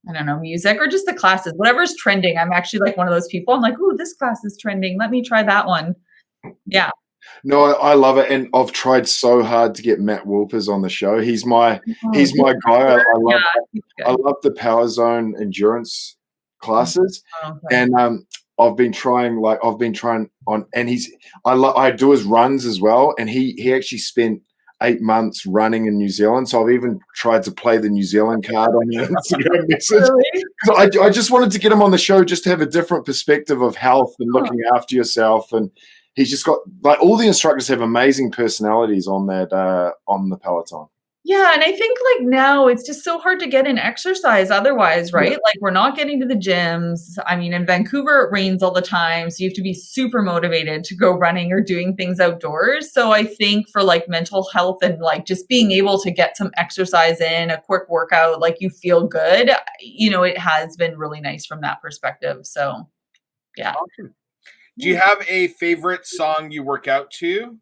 Speaker 3: I don't know, music or just the classes, whatever's trending. I'm actually like one of those people. I'm like, ooh, this class is trending. Let me try that one. Yeah.
Speaker 2: No, I love it, and I've tried so hard to get Matt Wilpers on the show. He's my guy. I love the Power Zone endurance classes, and I've been trying on, and I do his runs as well, and he actually spent 8 months running in New Zealand. So I've even tried to play the New Zealand card on your Instagram message. Really? So I just wanted to get him on the show just to have a different perspective of health and looking after yourself. And he's just got like all the instructors have amazing personalities on that on the Peloton.
Speaker 3: Yeah, and I think like now it's just so hard to get in exercise otherwise, right? Yeah. Like we're not getting to the gyms. I mean, in Vancouver, it rains all the time. So you have to be super motivated to go running or doing things outdoors. So I think for like mental health and like just being able to get some exercise in, a quick workout, like you feel good, it has been really nice from that perspective. So yeah.
Speaker 1: Awesome. Do you have a favorite song you work out to?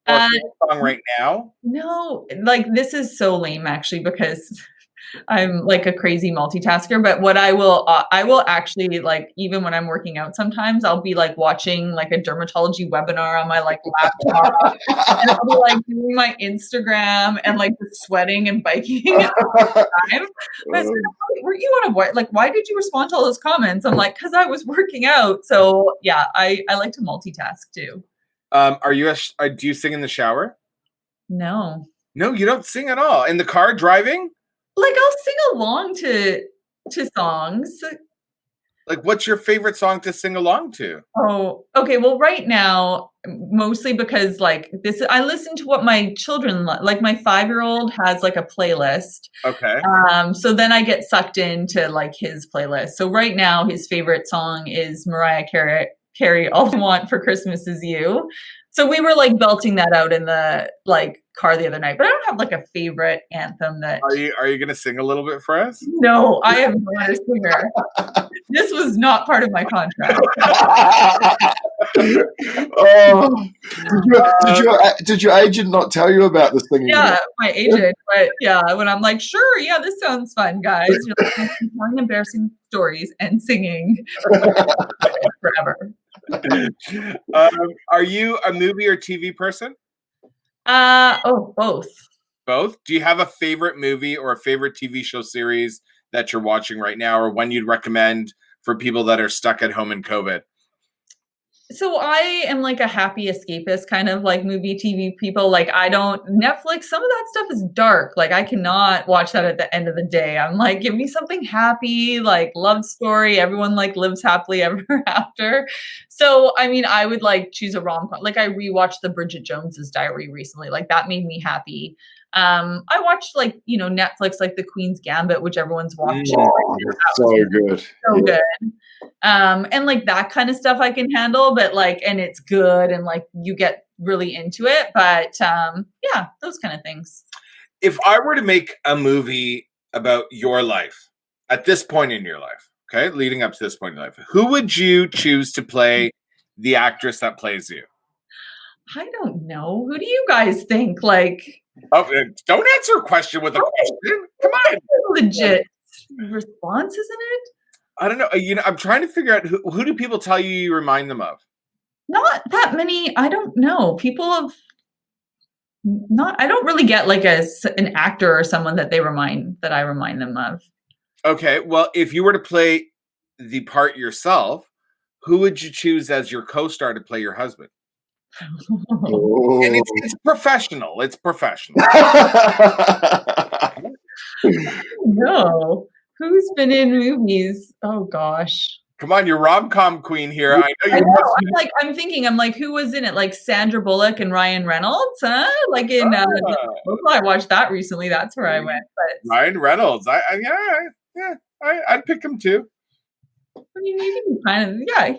Speaker 1: Or song right now?
Speaker 3: No, like this is so lame actually because I'm like a crazy multitasker, but what I will actually like, even when I'm working out, sometimes I'll be like watching like a dermatology webinar on my like laptop, and I'll be like doing my Instagram and like just sweating and biking at the time. But it's like, were you on a what? Like, why did you respond to all those comments? I'm like, because I was working out. So yeah, I like to multitask too.
Speaker 1: Do you sing in the shower?
Speaker 3: No.
Speaker 1: No, you don't sing at all. In the car driving?
Speaker 3: Like I'll sing along to songs.
Speaker 1: Like, what's your favorite song to sing along to?
Speaker 3: Oh, okay. Well, right now, mostly because like this, I listen to what my children like. My 5-year-old has like a playlist.
Speaker 1: Okay.
Speaker 3: So then I get sucked into like his playlist. So right now, his favorite song is Mariah Carey, "All I Want for Christmas Is You." So we were like belting that out in the like car the other night, but I don't have like a favorite anthem that.
Speaker 1: Are you going to sing a little bit for us?
Speaker 3: No, I am not a singer. This was not part of my contract.
Speaker 2: Did your agent not tell you about this thing?
Speaker 3: Yeah, my agent. But yeah, when I'm like, sure, yeah, this sounds fun, guys. You're like, I'm telling embarrassing stories and singing forever.
Speaker 1: Are you a movie or TV person?
Speaker 3: Both.
Speaker 1: Both? Do you have a favorite movie or a favorite TV show series that you're watching right now, or one you'd recommend for people that are stuck at home in COVID?
Speaker 3: So I am like a happy escapist kind of like movie TV people. Like Netflix, some of that stuff is dark. Like I cannot watch that at the end of the day. I'm like, give me something happy, like love story. Everyone like lives happily ever after. So, I mean, I would like choose a rom-com. Like I rewatched the Bridget Jones's Diary recently. Like that made me happy. I watched like, Netflix, like The Queen's Gambit, which everyone's watching.
Speaker 2: Oh, so good.
Speaker 3: So good. And like that kind of stuff I can handle, but like, and it's good and like you get really into it. But yeah, those kind of things.
Speaker 1: If I were to make a movie about your life at this point in your life, okay, leading up to this point in life, who would you choose to play the actress that plays you?
Speaker 3: I don't know. Who do you guys think? Like,
Speaker 1: oh, don't answer a question with a question. Come on.
Speaker 3: Legit response, isn't it?
Speaker 1: I don't know. I'm trying to figure out who do people tell you remind them of?
Speaker 3: Not that many. I don't know. People have not. I don't really get like an actor or someone that I remind them of.
Speaker 1: Okay. Well, if you were to play the part yourself, who would you choose as your co-star to play your husband?
Speaker 2: Oh.
Speaker 1: And it's professional. It's professional.
Speaker 3: No. Who's been in movies? Oh gosh.
Speaker 1: Come on, you're rom-com queen here. I know.
Speaker 3: I'm thinking, who was in it? Like Sandra Bullock and Ryan Reynolds, huh? Like in I watched that recently. That's where I went. But
Speaker 1: Ryan Reynolds. I'd pick him too.
Speaker 3: I mean, you can kind of, yeah.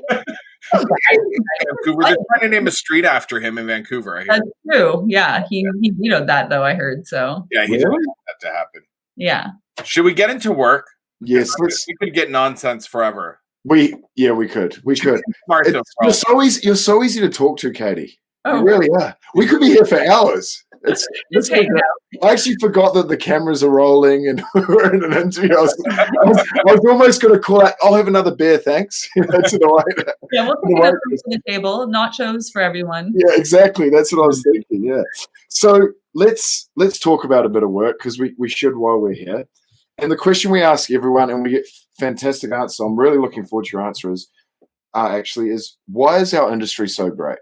Speaker 1: Vancouver. They're trying to name a street after him in Vancouver. I hear.
Speaker 3: That's true. Yeah, he vetoed that though. I heard so.
Speaker 1: Yeah, he didn't want that to happen.
Speaker 3: Yeah.
Speaker 1: Should we get into work?
Speaker 2: Yes,
Speaker 1: we could get nonsense forever.
Speaker 2: We could. You're so easy to talk to, Katie.
Speaker 3: Oh,
Speaker 2: you really are. We could be here for hours. I actually forgot that the cameras are rolling and we're in an interview. I was almost going to call out, I'll have another beer, thanks. To the waiter.
Speaker 3: Yeah, we'll take it up to the table. Nachos for everyone.
Speaker 2: Yeah, exactly. That's what I was thinking. Yeah. So let's talk about a bit of work because we should while we're here. And the question we ask everyone, and we get fantastic answers, so I'm really looking forward to your answer, is why is our industry so great?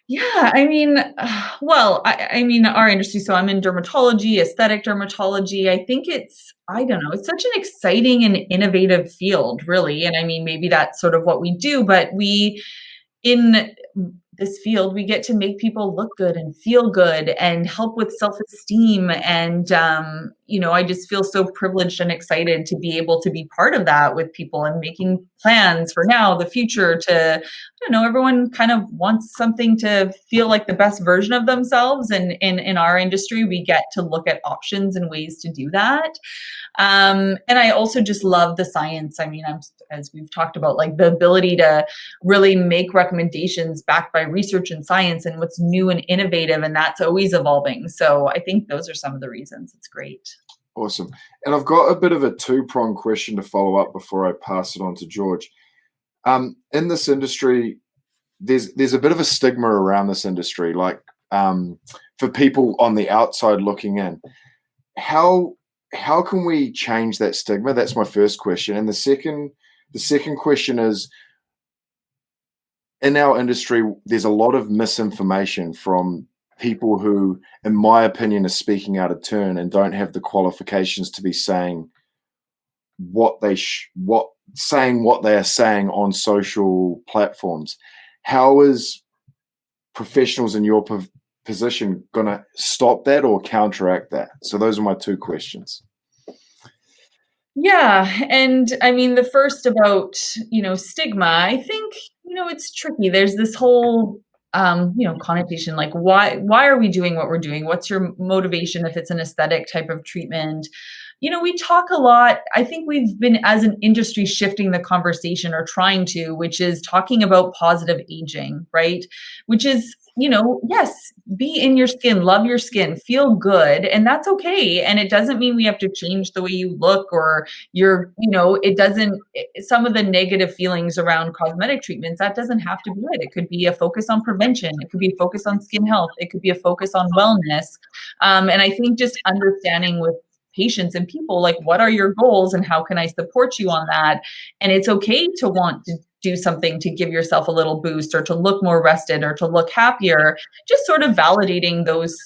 Speaker 3: Yeah, I mean, I mean, our industry, so I'm in dermatology, aesthetic dermatology. I think it's such an exciting and innovative field, really. And I mean, maybe that's sort of what we do, but in this field, we get to make people look good and feel good and help with self-esteem. And, I just feel so privileged and excited to be able to be part of that with people and making plans for now, the future everyone kind of wants something to feel like the best version of themselves. And in our industry, we get to look at options and ways to do that. And I also just love the science. I mean, as we've talked about, like the ability to really make recommendations backed by research and science and what's new and innovative, and that's always evolving. So I think those are some of the reasons it's great.
Speaker 2: Awesome. And I've got a bit of a two-pronged question to follow up before I pass it on to George. In this industry, there's a bit of a stigma around this industry, like for people on the outside looking in. How can we change that stigma? That's my first question. And the second question is, in our industry, there's a lot of misinformation from people who, in my opinion, are speaking out of turn and don't have the qualifications to be saying what they are saying on social platforms. How is professionals in your position going to stop that or counteract that? So those are my two questions.
Speaker 3: Yeah. And I mean, the first about, stigma, I think, it's tricky. There's this whole, connotation, like why are we doing what we're doing? What's your motivation if it's an aesthetic type of treatment? We talk a lot. I think we've been, as an industry, shifting the conversation or trying to, which is talking about positive aging, right? Which is, yes, be in your skin, love your skin, feel good. And that's okay. And it doesn't mean we have to change the way you look or it doesn't, some of the negative feelings around cosmetic treatments, that doesn't have to be it. It could be a focus on prevention. It could be a focus on skin health. It could be a focus on wellness. And I think just understanding with patients and people, like, what are your goals and how can I support you on that? And it's okay to want to do something to give yourself a little boost or to look more rested or to look happier, just sort of validating those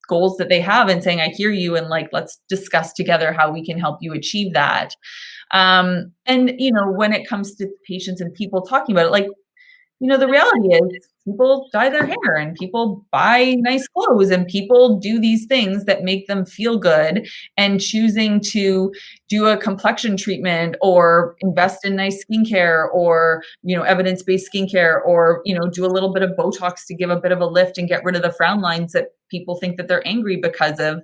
Speaker 3: goals that they have and saying, I hear you. And like, let's discuss together how we can help you achieve that. And, when it comes to patients and people talking about it, like, the reality is people dye their hair and people buy nice clothes and people do these things that make them feel good, and choosing to do a complexion treatment or invest in nice skincare or, evidence-based skincare or, do a little bit of Botox to give a bit of a lift and get rid of the frown lines that people think that they're angry because of,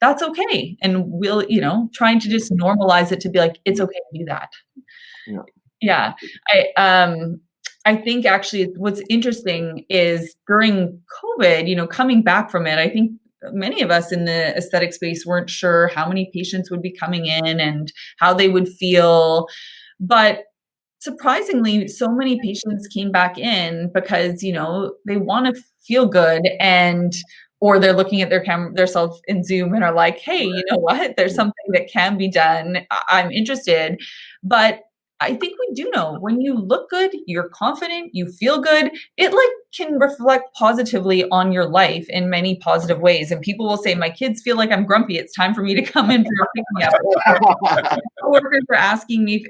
Speaker 3: that's okay. And we'll, trying to just normalize it to be like, it's okay to do that. Yeah. I think actually what's interesting is during COVID, coming back from it, I think many of us in the aesthetic space weren't sure how many patients would be coming in and how they would feel. But surprisingly, so many patients came back in because, they want to feel good, or they're looking at their self in Zoom and are like, hey, you know what? There's something that can be done. I'm interested. But I think we do know when you look good, you're confident, you feel good, it can reflect positively on your life in many positive ways. And people will say, my kids feel like I'm grumpy. It's time for me to come in for a pick-me-up. Coworkers are asking me,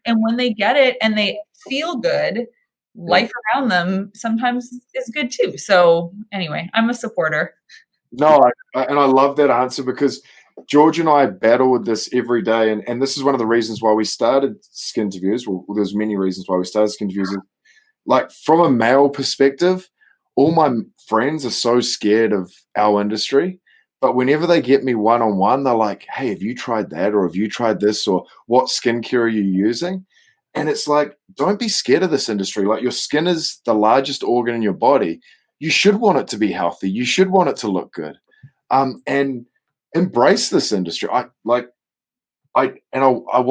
Speaker 3: and when they get it and they feel good, life around them sometimes is good too. So anyway, I'm a supporter.
Speaker 2: No, and I love that answer, because George and I battle with this every day, and this is one of the reasons why we started Skinterviews. Well, there's many reasons why we started Skinterviews. Like, from a male perspective, all my friends are so scared of our industry, but whenever they get me one-on-one, they're like, hey, have you tried that? Or have you tried this? Or what skincare are you using? And it's like, don't be scared of this industry. Like, your skin is the largest organ in your body. You should want it to be healthy. You should want it to look good. And embrace this industry. I want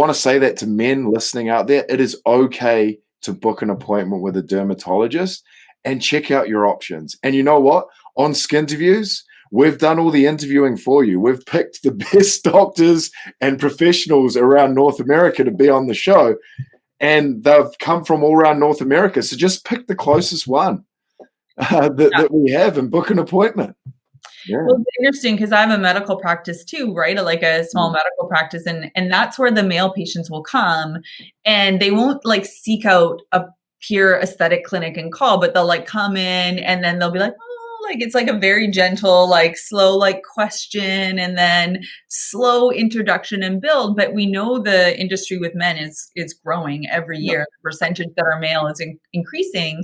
Speaker 2: to say that to men listening out there. It is okay to book an appointment with a dermatologist and check out your options. And you know what? On Skinterviews, we've done all the interviewing for you. We've picked the best doctors and professionals around North America to be on the show, and they've come from all around North America. So just pick the closest one that we have and book an appointment. Yeah.
Speaker 3: Well, it's interesting because I have a medical practice too, right? Like a small medical practice. And that's where the male patients will come, and they won't seek out a pure aesthetic clinic and call, but they'll come in and then they'll be like, oh, like it's like a very gentle, like slow, like question and then slow introduction and build. But we know the industry with men is growing every year. The percentage that are male is increasing.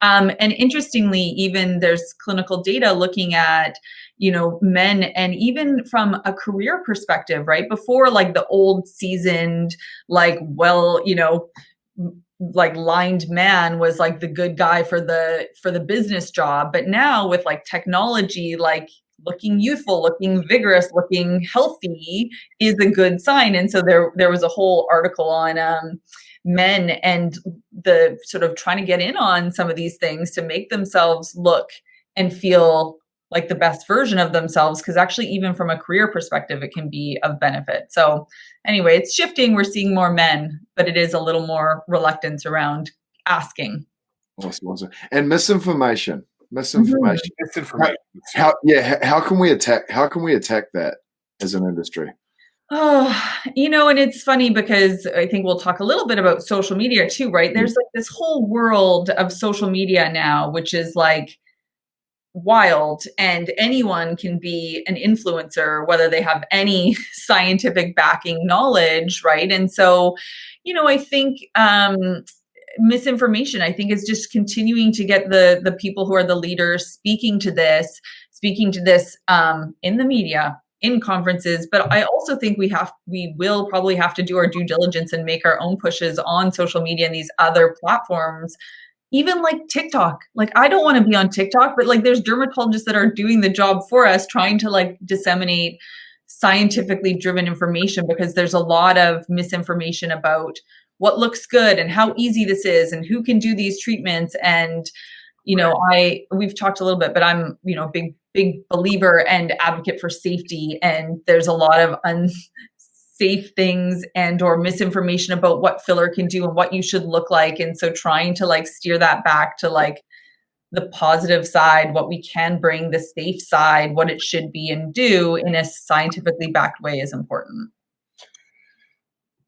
Speaker 3: And interestingly, even there's clinical data looking at, men, and even from a career perspective, right? Before, like the old seasoned, like, well, like lined man was like the good guy for the business job. But now with like technology, like looking youthful, looking vigorous, looking healthy is a good sign. And so there was a whole article on men and the sort of trying to get in on some of these things to make themselves look and feel like the best version of themselves, because actually even from a career perspective it can be of benefit. So anyway, it's shifting. We're seeing more men, but it is a little more reluctance around asking.
Speaker 2: Awesome. And misinformation. How can we attack that as an industry?
Speaker 3: Oh, and it's funny because I think we'll talk a little bit about social media too, right? There's like this whole world of social media now, which is like wild, and anyone can be an influencer, whether they have any scientific backing knowledge, right? And so, I think misinformation, I think, is just continuing to get the people who are the leaders speaking to this in the media, in conferences. But I also think we will probably have to do our due diligence and make our own pushes on social media and these other platforms. Even like TikTok, like I don't want to be on TikTok, but like there's dermatologists that are doing the job for us, trying to like disseminate scientifically driven information, because there's a lot of misinformation about what looks good and how easy this is and who can do these treatments. And, we've talked a little bit, but I'm, big believer and advocate for safety. And there's a lot of unsafe things and or misinformation about what filler can do and what you should look like. And so trying to like steer that back to like the positive side, what we can bring, the safe side, what it should be and do in a scientifically backed way is important.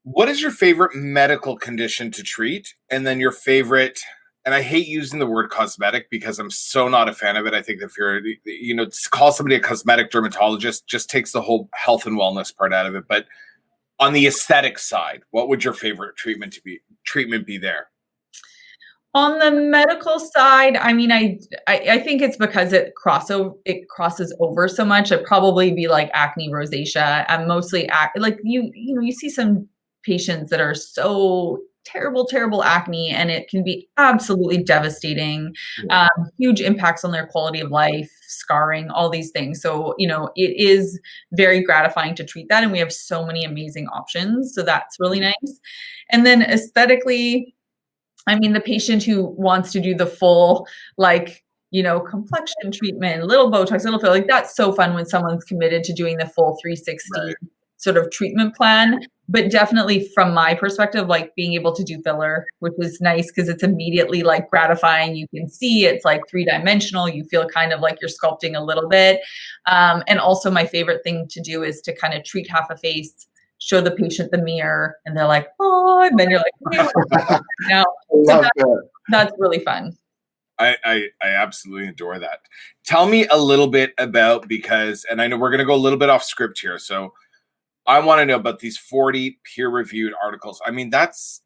Speaker 1: What is your favorite medical condition to treat? And then your favorite, and I hate using the word cosmetic because I'm so not a fan of it. I think if you're, to call somebody a cosmetic dermatologist just takes the whole health and wellness part out of it. But on the aesthetic side, what would your favorite treatment be there?
Speaker 3: On the medical side, I mean, I think it's because it crosses over so much. It'd probably be like acne, rosacea, and mostly like you see some patients that are so terrible acne, and it can be absolutely devastating. Huge impacts on their quality of life, scarring, all these things. So, it is very gratifying to treat that. And we have so many amazing options. So that's really nice. And then aesthetically, I mean, the patient who wants to do the full, like, complexion treatment, little Botox, little fill, like that's so fun when someone's committed to doing the full 360 sort of treatment plan. But definitely from my perspective, like being able to do filler, which is nice because it's immediately like gratifying. You can see it's like 3-dimensional. You feel kind of like you're sculpting a little bit. And also my favorite thing to do is to kind of treat half a face, show the patient the mirror, and they're like, oh, and then you're like, now. That's really fun.
Speaker 1: I absolutely adore that. Tell me a little bit about, and I know we're going to go a little bit off script here. So I want to know about these 40 peer-reviewed articles. I mean, that's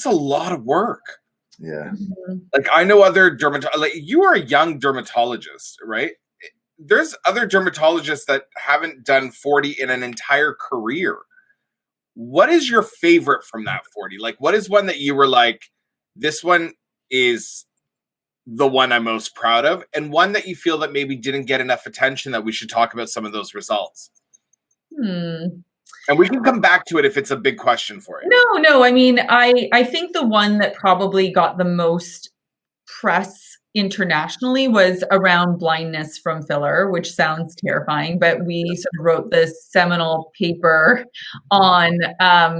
Speaker 1: a lot of work.
Speaker 2: Yeah.
Speaker 1: Like I know other like you are a young dermatologist, right? There's other dermatologists that haven't done 40 in an entire career. What is your favorite from that 40? Like, what is one that you were like, this one is the one I'm most proud of, and one that you feel that maybe didn't get enough attention that we should talk about some of those results? And we can come back to it if it's a big question for you.
Speaker 3: No. I mean, I think the one that probably got the most press internationally was around blindness from filler, which sounds terrifying, but we sort of wrote this seminal paper on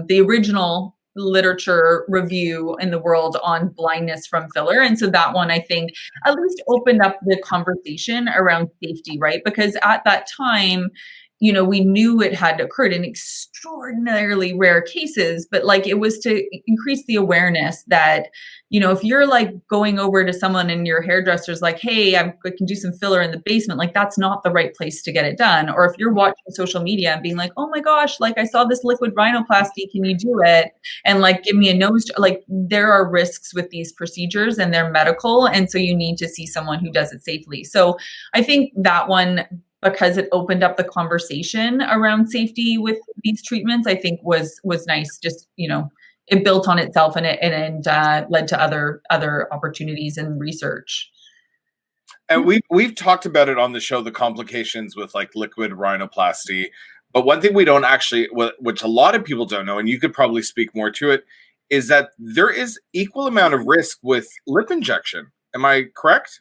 Speaker 3: the original literature review in the world on blindness from filler. And so that one, I think, at least opened up the conversation around safety, right? Because at that time, we knew it had occurred in extraordinarily rare cases, but like it was to increase the awareness that, if you're like going over to someone and your hairdresser's like, hey, I can do some filler in the basement, like that's not the right place to get it done. Or if you're watching social media and being like, oh my gosh, like I saw this liquid rhinoplasty, can you do it? And like, give me a nose, like there are risks with these procedures and they're medical. And so you need to see someone who does it safely. So I think that one, because it opened up the conversation around safety with these treatments, I think was nice. Just, it built on itself and led to other opportunities and research.
Speaker 1: And we've talked about it on the show, the complications with like liquid rhinoplasty. But one thing we don't actually, which a lot of people don't know, and you could probably speak more to it, is that there is equal amount of risk with lip injection. Am I correct?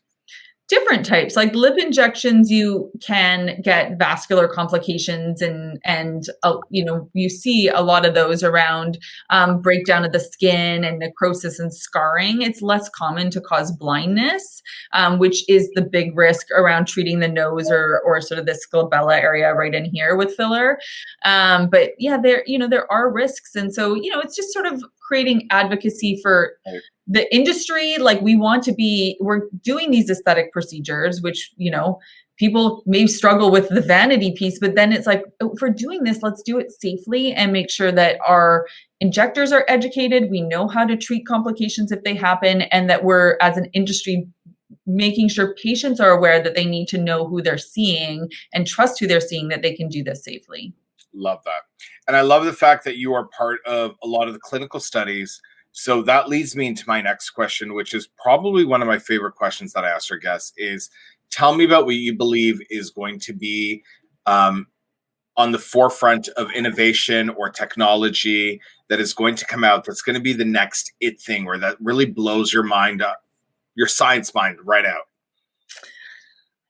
Speaker 3: Different types, like lip injections, you can get vascular complications and you see a lot of those around breakdown of the skin and necrosis and scarring. It's less common to cause blindness, which is the big risk around treating the nose or sort of the sclabella area right in here with filler. But yeah, there are risks, and so it's just sort of creating advocacy for the industry. Like we're doing these aesthetic procedures, which, people may struggle with the vanity piece, but then it's like, if we're doing this, let's do it safely and make sure that our injectors are educated. We know how to treat complications if they happen, and that we're, as an industry, making sure patients are aware that they need to know who they're seeing and trust who they're seeing, that they can do this safely. Love that.
Speaker 1: And I love the fact that you are part of a lot of the clinical studies. So that leads me into my next question, which is probably one of my favorite questions that I ask our guests is, tell me about what you believe is going to be on the forefront of innovation or technology that is going to come out that's going to be the next it thing, or that really blows your mind up, your science mind right out.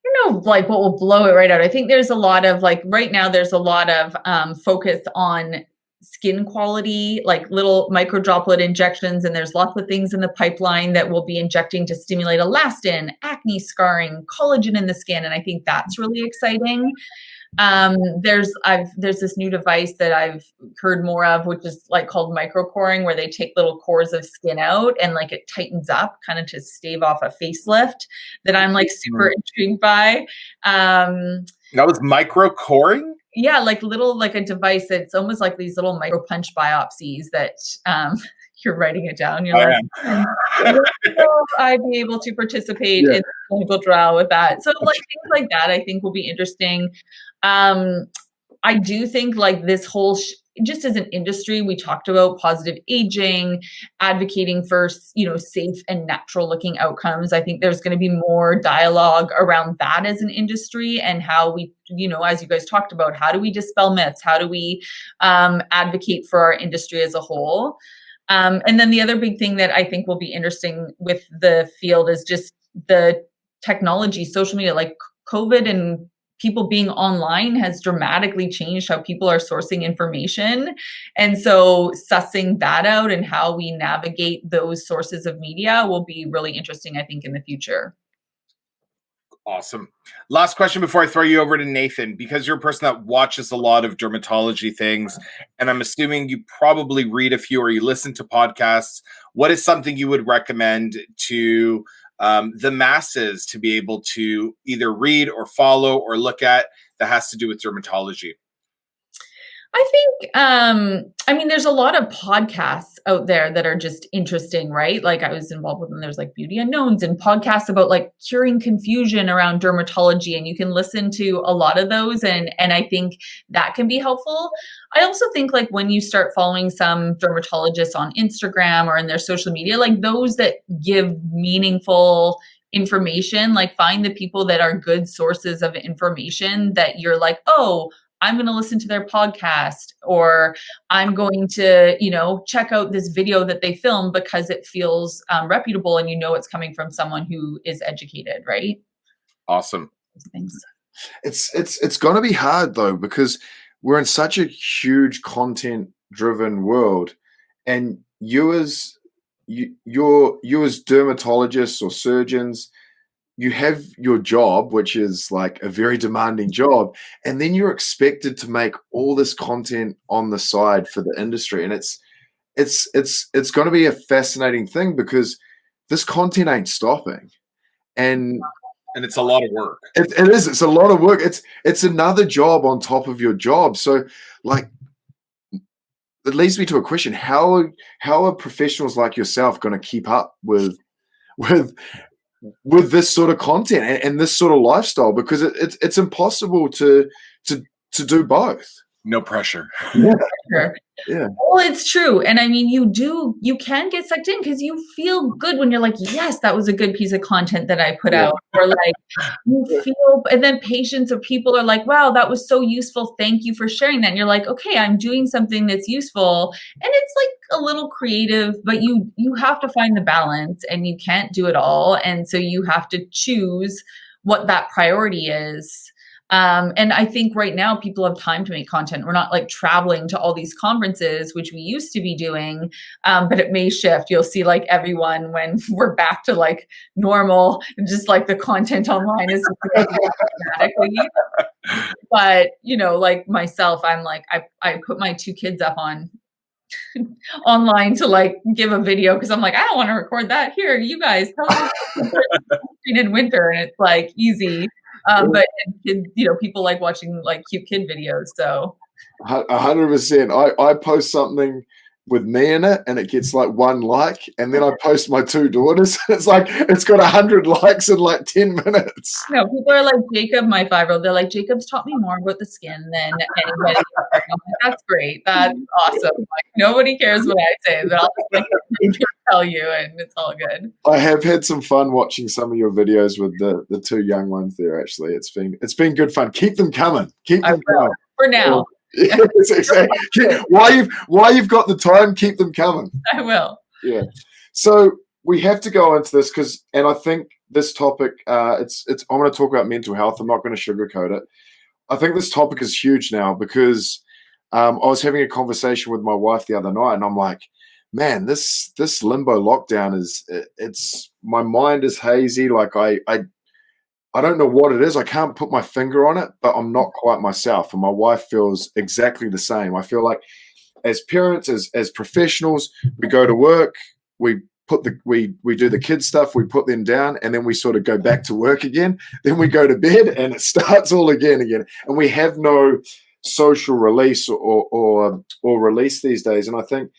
Speaker 3: I don't know, like what will blow it right out. I think there's a lot of right now there's a lot of focus on skin quality, like little micro droplet injections. And there's lots of things in the pipeline that we'll be injecting to stimulate elastin, acne scarring, collagen in the skin. And I think that's really exciting. There's this new device that I've heard more of, which is like called microcoring, where they take little cores of skin out and like it tightens up kind of to stave off a facelift, that I'm like super intrigued by.
Speaker 1: That was microcoring?
Speaker 3: Yeah, like a device that's almost like these little micro punch biopsies that you're writing it down. You're will I be able to participate in the clinical trial with that? So like things like that, I think will be interesting. I do think like this whole just as an industry, we talked about positive aging, advocating for, safe and natural looking outcomes. I think there's going to be more dialogue around that as an industry, and how we, as you guys talked about, how do we dispel myths? How do we advocate for our industry as a whole? And then the other big thing that I think will be interesting with the field is just the technology, social media, like COVID and people being online has dramatically changed how people are sourcing information. And so sussing that out and how we navigate those sources of media will be really interesting, I think, in the future.
Speaker 1: Awesome. Last question before I throw you over to Nathan, because you're a person that watches a lot of dermatology things, and I'm assuming you probably read a few or you listen to podcasts. What is something you would recommend to the masses to be able to either read or follow or look at that has to do with dermatology?
Speaker 3: I think, there's a lot of podcasts out there that are just interesting, right? Like I was involved with them. There's like Beauty Unknowns and podcasts about like curing confusion around dermatology. And you can listen to a lot of those. And I think that can be helpful. I also think like when you start following some dermatologists on Instagram or in their social media, like those that give meaningful information, like find the people that are good sources of information that you're like, oh, I'm going to listen to their podcast, or I'm going to, check out this video that they filmed because it feels reputable and it's coming from someone who is educated, right?
Speaker 1: Awesome.
Speaker 3: Thanks.
Speaker 2: It's going to be hard though, because we're in such a huge content driven world, and you as dermatologists or surgeons, you have your job, which is like a very demanding job, and then you're expected to make all this content on the side for the industry, and it's going to be a fascinating thing because this content ain't stopping, and
Speaker 1: it's a lot of work.
Speaker 2: It is. It's a lot of work. It's another job on top of your job. So, like, it leads me to a question: how are professionals like yourself going to keep up with this sort of content and this sort of lifestyle? Because it's impossible to do both.
Speaker 1: No pressure.
Speaker 2: Yeah.
Speaker 3: Sure.
Speaker 2: Yeah.
Speaker 3: Well, it's true. And I mean, you can get sucked in because you feel good when you're like, yes, that was a good piece of content that I put out. Or like you feel, and then patients or people are like, wow, that was so useful. Thank you for sharing that. And you're like, okay, I'm doing something that's useful. And it's like a little creative, but you have to find the balance and you can't do it all. And so you have to choose what that priority is. And I think right now people have time to make content. We're not like traveling to all these conferences, which we used to be doing, but it may shift. You'll see like everyone when we're back to like normal, just like the content online is dramatically. But, you know, like myself, I'm like, I put my 2 kids up on online to like give a video because I'm like, I don't want to record that. Here, you guys tell me in winter, and it's like easy. But you know, people like watching like cute kid videos. So
Speaker 2: 100%. I post something with me in it and it gets like 1 like, and then I post my 2 daughters. It's like it's got 100 likes in like 10 minutes.
Speaker 3: No, people are like, Jacob, my 5-year-old, they're like, Jacob's taught me more about the skin than anybody. I'm like, that's great. That's awesome. Like nobody cares what I say, but I'll just like tell you, and it's all good.
Speaker 2: I have had some fun watching some of your videos with the 2 young ones there. Actually, it's been good fun. Keep them coming. Keep them coming
Speaker 3: for now.
Speaker 2: Yes, exactly. While you've got the time, keep them coming.
Speaker 3: I will.
Speaker 2: Yeah. So we have to go into this and I think this topic, it's. I'm going to talk about mental health. I'm not going to sugarcoat it. I think this topic is huge now because I was having a conversation with my wife the other night, and I'm like, man, this limbo lockdown it's my mind is hazy. Like I don't know what it is. I can't put my finger on it, but I'm not quite myself. And my wife feels exactly the same. I feel like as parents, as professionals, we go to work, we do the kids stuff, we put them down, and then we sort of go back to work again. Then we go to bed and it starts all again. And we have no social release or release these days. And I think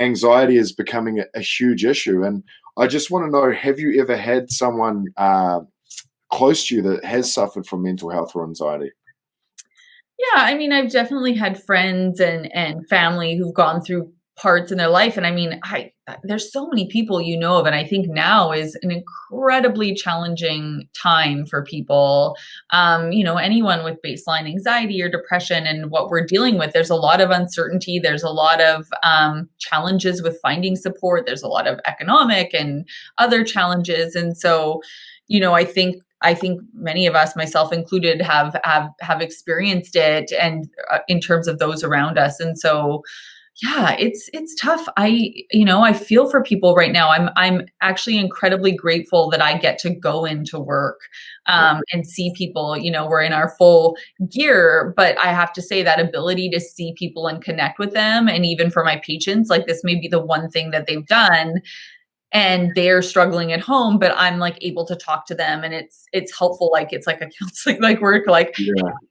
Speaker 2: anxiety is becoming a huge issue. And I just want to know, have you ever had someone close to you that has suffered from mental health or anxiety?
Speaker 3: Yeah, I mean, I've definitely had friends and family who've gone through parts in their life. And I mean, there's so many people you know of, and I think now is an incredibly challenging time for people. You know, anyone with baseline anxiety or depression and what we're dealing with, there's a lot of uncertainty. There's a lot of challenges with finding support. There's a lot of economic and other challenges. And so, you know, I think many of us, myself included, have experienced it, and in terms of those around us. And so, yeah, it's tough. I feel for people right now. I'm actually incredibly grateful that I get to go into work and see people. You know, we're in our full gear, but I have to say that ability to see people and connect with them, and even for my patients, like this may be the one thing that they've done, and they're struggling at home, but I'm like able to talk to them, and it's helpful. Like it's like a counseling like work, like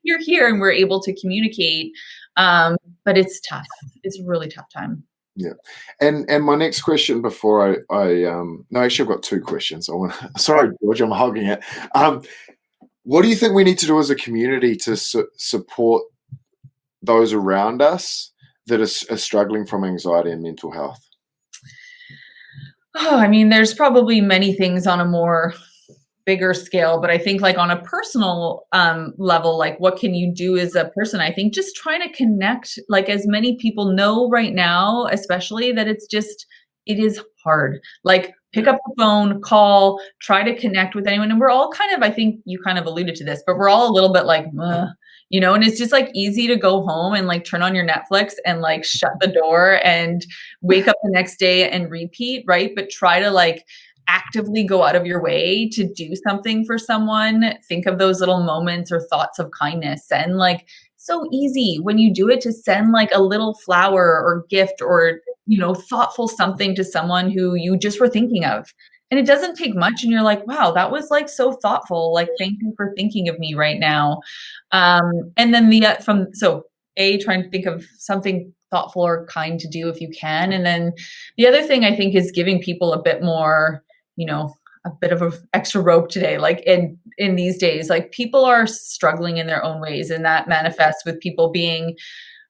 Speaker 3: you're here and we're able to communicate. But it's tough. It's a really tough time.
Speaker 2: Yeah. And my next question before no, actually I've got 2 questions. Sorry, George, I'm hogging it. What do you think we need to do as a community to support those around us that are struggling from anxiety and mental health?
Speaker 3: Oh, I mean, there's probably many things on a more bigger scale, but I think like on a personal level, like what can you do as a person? I think just trying to connect, like as many people know right now, especially that it is hard. Like pick up the phone, call, try to connect with anyone. And we're all kind of, I think you kind of alluded to this, but we're all a little bit like, you know, and it's just like easy to go home and like turn on your Netflix and like shut the door and wake up the next day and repeat, right? But try to like actively go out of your way to do something for someone, think of those little moments or thoughts of kindness. And like, so easy when you do it to send like a little flower or gift or, thoughtful something to someone who you just were thinking of. And it doesn't take much. And you're like, wow, that was like so thoughtful. Like, thank you for thinking of me right now. And then trying to think of something thoughtful or kind to do if you can. And then the other thing I think is giving people a bit more, a bit of an extra rope today. Like in these days, like people are struggling in their own ways, and that manifests with people being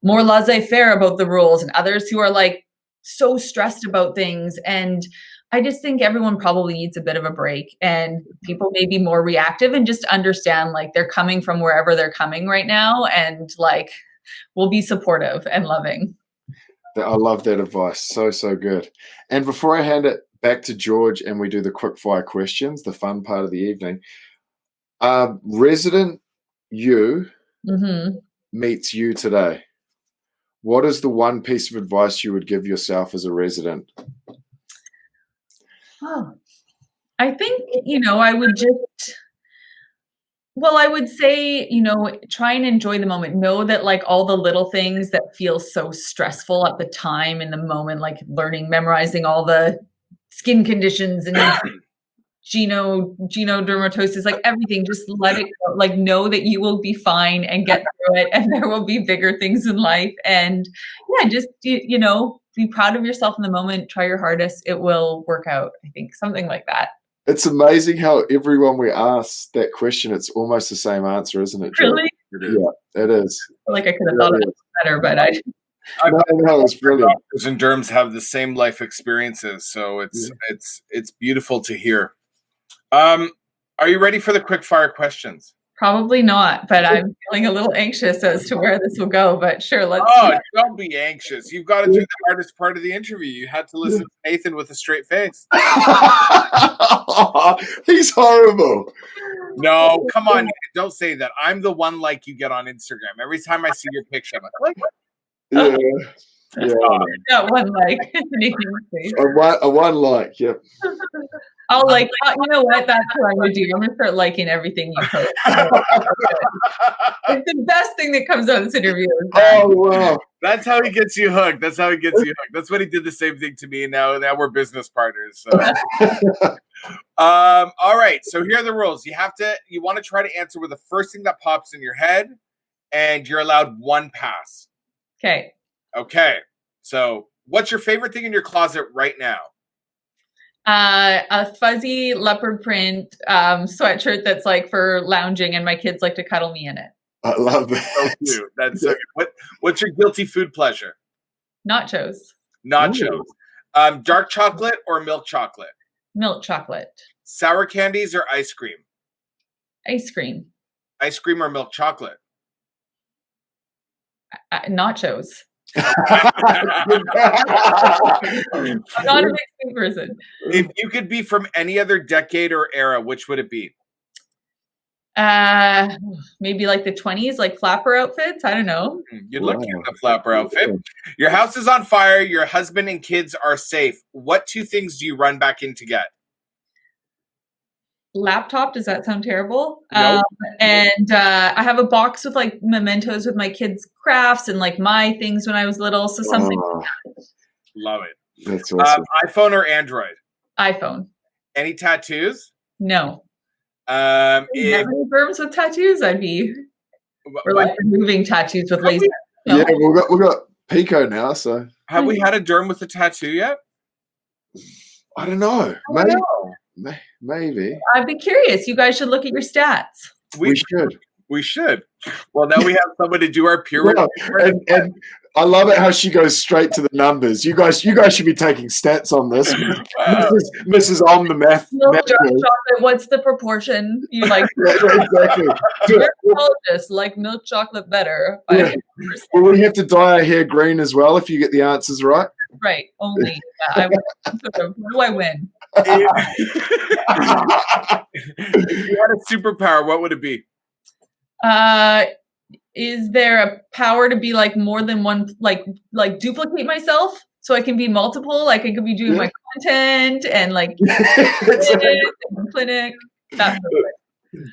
Speaker 3: more laissez-faire about the rules and others who are like so stressed about things. And I just think everyone probably needs a bit of a break, and people may be more reactive and just understand like they're coming from wherever they're coming right now, and like we'll be supportive and loving.
Speaker 2: I love that advice. So good. And before I hand it back to George and we do the quick fire questions, the fun part of the evening, resident you meets you today. What is the one piece of advice you would give yourself as a resident?
Speaker 3: Oh, I think, I would say, try and enjoy the moment. Know that like all the little things that feel so stressful at the time in the moment, like memorizing all the skin conditions and genodermatosis, like everything, just let it go. Like know that you will be fine and get through it, and there will be bigger things in life. And yeah, just, be proud of yourself in the moment. Try your hardest. It will work out. I think something like that.
Speaker 2: It's amazing how everyone we ask that question, it's almost the same answer, isn't it, George?
Speaker 3: Really?
Speaker 2: Yeah, it is.
Speaker 3: I feel like I could have thought of it better, but
Speaker 2: No, it's brilliant.
Speaker 1: Doctors and derms have the same life experiences, so it's beautiful to hear. Are you ready for the quick fire questions?
Speaker 3: Probably not, but I'm feeling a little anxious as to where this will go, but sure, let's
Speaker 1: don't be anxious. You've got to do the hardest part of the interview. You had to listen to Nathan with a straight face.
Speaker 2: He's horrible.
Speaker 1: No, come on, don't say that. I'm the one like you get on Instagram. Every time I see your picture, I'm like,
Speaker 2: yeah.
Speaker 3: That one like
Speaker 2: a one like, yep.
Speaker 3: I'll like, you know what? That's what I'm gonna do. I'm gonna start liking everything you post. It's the best thing that comes out of this interview.
Speaker 2: Oh wow.
Speaker 1: That's how he gets you hooked. That's what he did the same thing to me. Now we're business partners. So. All right. So here are the rules. You want to try to answer with the first thing that pops in your head, and you're allowed one pass. Okay. So what's your favorite thing in your closet right now?
Speaker 3: A fuzzy leopard print sweatshirt that's like for lounging, and my kids like to cuddle me in it.
Speaker 2: I love that.
Speaker 1: So cute. That's so good. What's your guilty food pleasure?
Speaker 3: Nachos.
Speaker 1: Dark chocolate or milk chocolate?
Speaker 3: Milk chocolate.
Speaker 1: Sour candies or ice cream?
Speaker 3: Ice cream.
Speaker 1: Ice cream or milk chocolate?
Speaker 3: Nachos. I'm not a mixed food person.
Speaker 1: If you could be from any other decade or era, which would it be?
Speaker 3: Maybe like the 20s, like flapper outfits. I don't know.
Speaker 1: You'd look cute in the flapper outfit. Your house is on fire. Your husband and kids are safe. What two things do you run back in to get?
Speaker 3: Laptop. Does that sound terrible?
Speaker 1: Nope.
Speaker 3: And I have a box with like mementos with my kids' crafts and like my things when I was little. So something. Like that.
Speaker 1: Love it.
Speaker 2: That's awesome.
Speaker 1: iPhone or Android?
Speaker 3: iPhone.
Speaker 1: Any tattoos?
Speaker 3: No. Firms with tattoos, I'd be. We're like removing tattoos with laser.
Speaker 2: No. Yeah, we've got Pico now. So
Speaker 1: have we had a derm with a tattoo yet?
Speaker 2: I don't know. Maybe.
Speaker 3: I'd be curious. You guys should look at your stats.
Speaker 2: We should.
Speaker 1: Well, now we have someone to do our peer review.
Speaker 2: And I love it how she goes straight to the numbers. You guys should be taking stats on this. Mrs. On the math.
Speaker 3: Chocolate, what's the proportion you like?
Speaker 2: Exactly.
Speaker 3: Dermatologists like milk chocolate better.
Speaker 2: Yeah. Well, we have to dye our hair green as well if you get the answers right.
Speaker 3: Right. Only. Yeah, what do I win?
Speaker 1: If you had a superpower, what would it be?
Speaker 3: Is there a power to be like more than one, like duplicate myself? so I can be multiple. Like I could be doing my content and like clinic. That's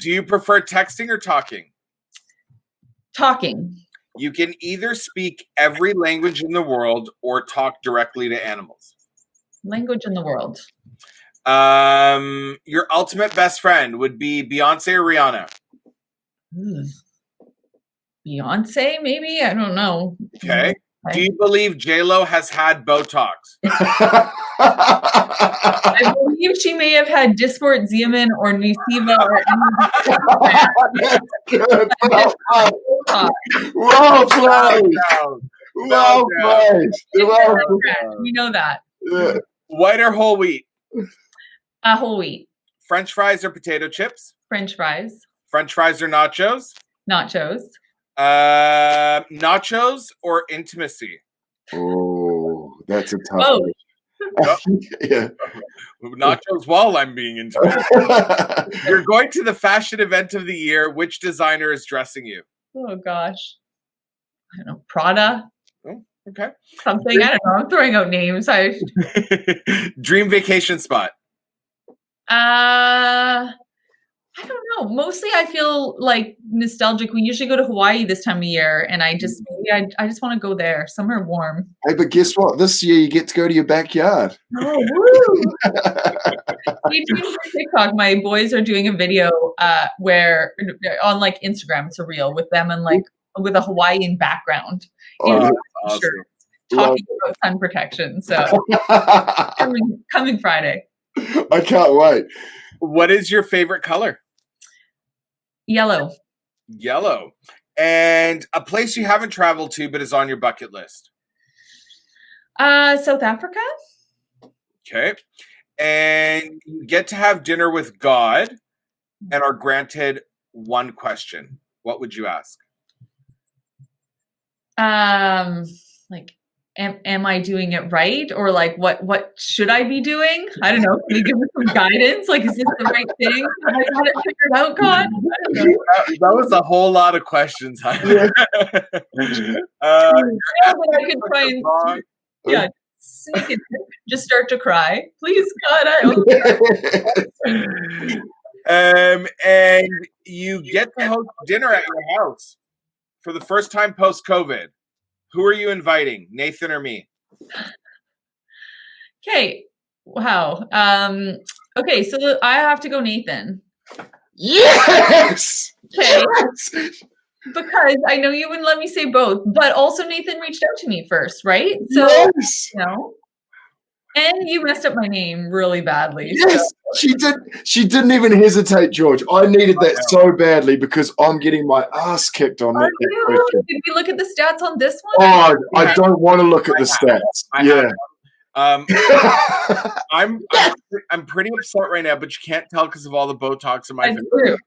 Speaker 1: Do you prefer texting or talking?
Speaker 3: talking.
Speaker 1: You can either speak every language in the world or talk directly to animals.
Speaker 3: Language in the world.
Speaker 1: Your ultimate best friend would be Beyonce or Rihanna?
Speaker 3: Beyonce, maybe? I don't know.
Speaker 1: Okay. Do you believe J-Lo has had Botox?
Speaker 3: I believe she may have had Dysport, Xeomin, or Nuceiva or
Speaker 2: That's good.
Speaker 1: Well
Speaker 2: played. Well played.
Speaker 3: We know that.
Speaker 2: Yeah.
Speaker 1: White or whole wheat?
Speaker 3: Whole wheat.
Speaker 1: French fries or potato chips?
Speaker 3: French fries.
Speaker 1: French fries or nachos?
Speaker 3: Nachos.
Speaker 1: Nachos or intimacy?
Speaker 2: Oh, that's a tough one. Yeah.
Speaker 1: Nachos while I'm being intimate. You're going to the fashion event of the year. Which designer is dressing you?
Speaker 3: Oh gosh. I don't know. Prada.
Speaker 1: Oh, okay.
Speaker 3: Something. I don't know. I'm throwing out names.
Speaker 1: Dream vacation spot.
Speaker 3: I don't know. Mostly I feel like nostalgic. We usually go to Hawaii this time of year, and I just want to go there, somewhere warm.
Speaker 2: Hey, but guess what? This year you get to go to your backyard.
Speaker 3: Oh, woo! Stay tuned for TikTok. My boys are doing a video where on like Instagram, it's a reel with them and like with a Hawaiian background.
Speaker 1: Awesome.
Speaker 3: Talking about sun protection. So coming Friday.
Speaker 2: I can't wait.
Speaker 1: What is your favorite color?
Speaker 3: Yellow.
Speaker 1: Yellow. And a place you haven't traveled to but is on your bucket list?
Speaker 3: South Africa.
Speaker 1: Okay. And you get to have dinner with God and are granted one question. What would you ask?
Speaker 3: Like, am I doing it right? Or like, what should I be doing? I don't know. Can you give me some guidance? Like, is this the right thing? Have I got it figured out, God? I don't know.
Speaker 1: That was a whole lot of questions.
Speaker 3: But I could try and sneak it, just start to cry. Please, God,
Speaker 1: and you get to host dinner at your house for the first time post-COVID. Who are you inviting, Nathan or me?
Speaker 3: Okay. Wow. Okay, so I have to go Nathan.
Speaker 2: Yes!
Speaker 3: Okay. Because I know you wouldn't let me say both, but also Nathan reached out to me first, right? So,
Speaker 2: yes!
Speaker 3: And you messed up my name really badly.
Speaker 2: Yes, so. She did. She didn't even hesitate, George. I needed that so badly because I'm getting my ass kicked on that question.
Speaker 3: Did we look at the stats on this one?
Speaker 2: Oh, I don't want to look at the stats.
Speaker 1: I'm pretty upset right now, but you can't tell because of all the Botox in my
Speaker 2: face.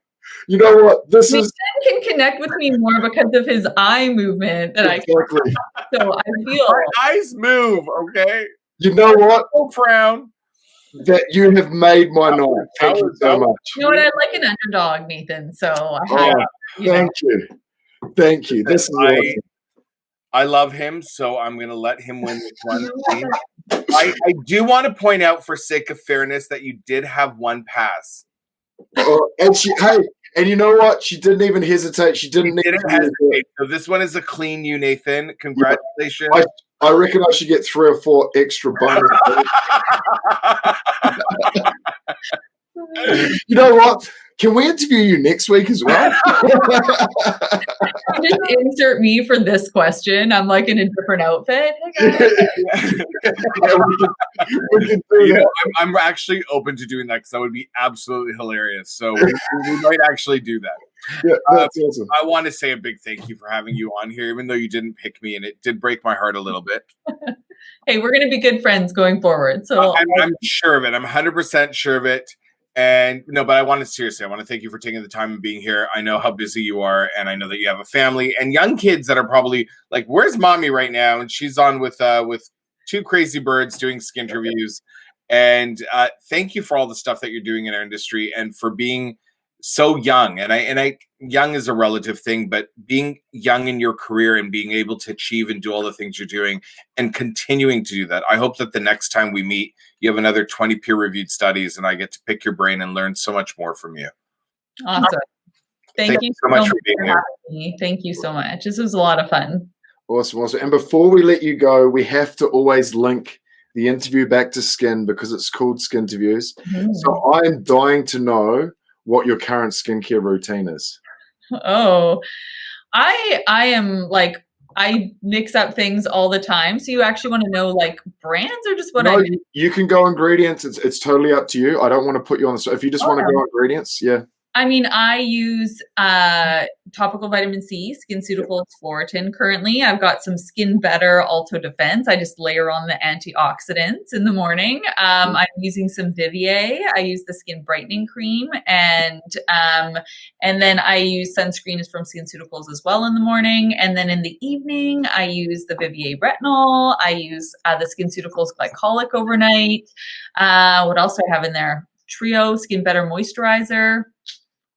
Speaker 2: You know what? This is
Speaker 3: can connect with me more because of his eye movement that
Speaker 2: exactly.
Speaker 3: So I feel
Speaker 1: our eyes move. Okay.
Speaker 2: You know what?
Speaker 1: Don't frown.
Speaker 2: That you have made my night. Thank you so much.
Speaker 3: You know what? I like an underdog, Nathan. So
Speaker 2: thank you. Thank you. This is awesome.
Speaker 1: I love him, so I'm going to let him win this one. I do want to point out, for sake of fairness, that you did have one pass.
Speaker 2: And you know what? She didn't even hesitate. She didn't
Speaker 1: hesitate. So this one is a clean you, Nathan. Congratulations.
Speaker 2: Yeah. I reckon I should get 3 or 4 extra bonus. You know what? Can we interview you next week as well?
Speaker 3: Just insert me for this question. I'm like in a different outfit.
Speaker 2: We can do that.
Speaker 1: I'm actually open to doing that because that would be absolutely hilarious. So we might actually do that.
Speaker 2: Yeah, that's awesome.
Speaker 1: I want to say a big thank you for having you on here, even though you didn't pick me, and it did break my heart a little bit.
Speaker 3: Hey, we're going to be good friends going forward. So
Speaker 1: I'm sure of it. I'm 100% sure of it. And but I want to thank you for taking the time and being here. I know how busy you are, and I know that you have a family and young kids that are probably like, "Where's mommy right now?" And she's on with 2 crazy birds doing Skinterviews. And thank you for all the stuff that you're doing in our industry and for being so young, and I young is a relative thing, but being young in your career and being able to achieve and do all the things you're doing and continuing to do that. I hope that the next time we meet, you have another 20 peer-reviewed studies and I get to pick your brain and learn so much more from you.
Speaker 3: Awesome. Thank you
Speaker 1: so much for being here.
Speaker 3: Me. Thank you so much. This was a lot of fun.
Speaker 2: Awesome. And before we let you go, we have to always link the interview back to Skin because it's called Skinterviews. So I'm dying to know what your current skincare routine is.
Speaker 3: Oh, I am like, I mix up things all the time. So you actually want to know like brands or just what I do?
Speaker 2: You can go ingredients. It's totally up to you. I don't want to put you on the if you just want to go ingredients, yeah.
Speaker 3: I mean, I use topical vitamin C, SkinCeuticals Floritin currently. I've got some Skin Better Alto Defense. I just layer on the antioxidants in the morning. I'm using some Vivier. I use the Skin Brightening Cream. And then I use sunscreen from SkinCeuticals as well in the morning. And then in the evening, I use the Vivier Retinol. I use the SkinCeuticals Glycolic overnight. What else do I have in there? Trio Skin Better Moisturizer.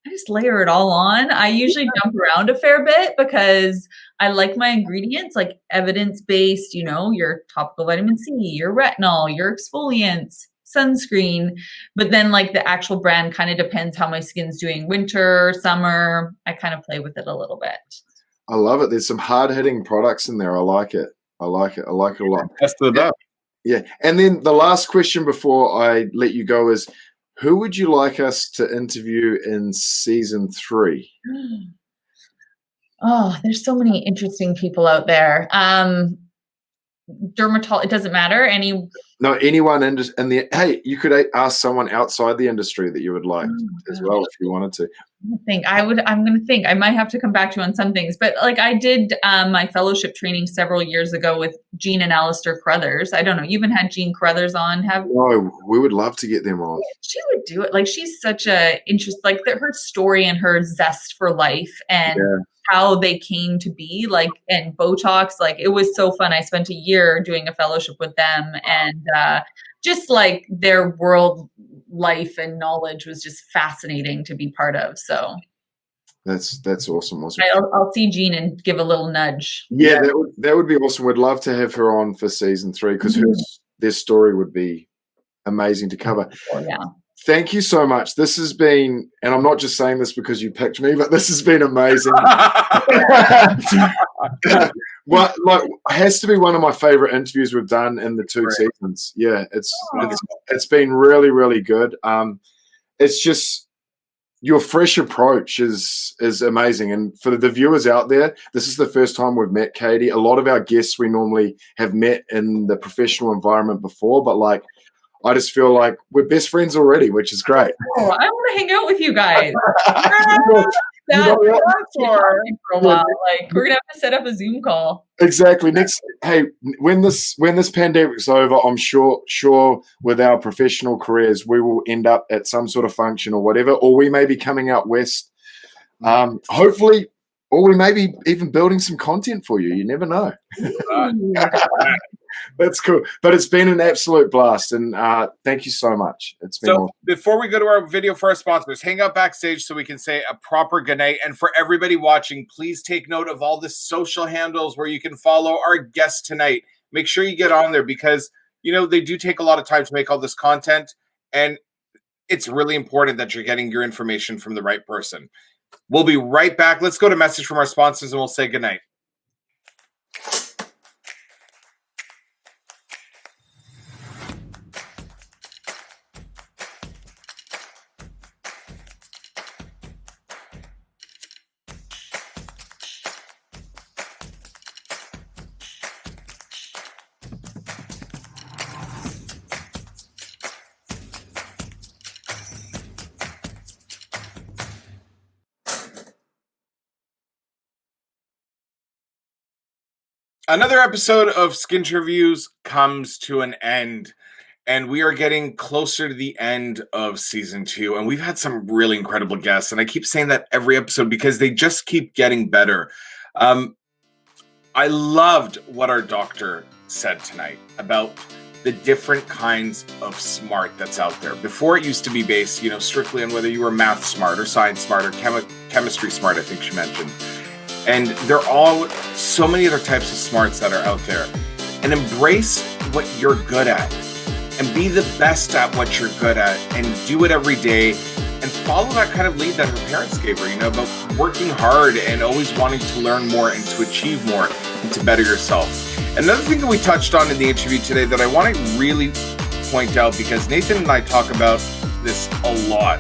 Speaker 3: I just layer it all on. I usually jump around a fair bit because I like my ingredients like evidence-based, you know, your topical vitamin C, your retinol, your exfoliants, sunscreen. But then like the actual brand kind of depends how my skin's doing winter, summer. I kind of play with it a little bit.
Speaker 2: I love it. There's some hard-hitting products in there. I like it. I like it a lot.
Speaker 1: That's the best.
Speaker 2: Yeah. And then the last question before I let you go is, who would you like us to interview in season 3?
Speaker 3: Oh, there's so many interesting people out there. Dermatologist, it doesn't matter.
Speaker 2: Anyone in the, hey, you could ask someone outside the industry that you would like as well if you wanted to.
Speaker 3: I'm going to think. I might have to come back to you on some things. But like I did my fellowship training several years ago with Jean and Alistair Crothers. I don't know. You haven't had Jean Crothers on, have you?
Speaker 2: No, we would love to get them on.
Speaker 3: She would do it. Like she's such a interest, like her story and her zest for life and how they came to be, like, and Botox, like it was so fun. I spent a year doing a fellowship with them and just like their world life and knowledge was just fascinating to be part of. So
Speaker 2: that's awesome.
Speaker 3: I'll see Jean and give a little nudge.
Speaker 2: Yeah, that would be awesome. We'd love to have her on for season 3 because their story would be amazing to cover.
Speaker 3: Yeah.
Speaker 2: Thank you so much. This has been, and I'm not just saying this because you picked me, but this has been amazing. Well, like, it has to be one of my favorite interviews we've done in the 2 seasons. Yeah, it's been really, really good. It's just your fresh approach is amazing. And for the viewers out there, this is the first time we've met Katie. A lot of our guests we normally have met in the professional environment before, but like, I just feel like we're best friends already, which is great.
Speaker 3: Oh, I want to hang out with you guys. For a while. Like we're gonna have to set up a Zoom call.
Speaker 2: Exactly. When this pandemic's over, I'm sure with our professional careers, we will end up at some sort of function or whatever, or we may be coming out west. Hopefully, or we may be even building some content for you. You never know. That's cool. But it's been an absolute blast, and thank you so much. It's been awesome.
Speaker 1: Before we go to our video for our sponsors, hang out backstage so we can say a proper good night. And for everybody watching, please take note of all the social handles where you can follow our guest tonight. Make sure you get on there because, you know, they do take a lot of time to make all this content, and it's really important that you're getting your information from the right person. We'll be right back. Let's go to message from our sponsors, and we'll say good night. Another episode of Skinterviews comes to an end, and we are getting closer to the end of season 2, and we've had some really incredible guests, and I keep saying that every episode because they just keep getting better. I loved what our doctor said tonight about the different kinds of smart that's out there. Before it used to be based, strictly on whether you were math smart or science smart or chemistry smart, I think she mentioned. And there are all so many other types of smarts that are out there. And embrace what you're good at and be the best at what you're good at and do it every day and follow that kind of lead that her parents gave her, about working hard and always wanting to learn more and to achieve more and to better yourself. Another thing that we touched on in the interview today that I want to really point out, because Nathan and I talk about this a lot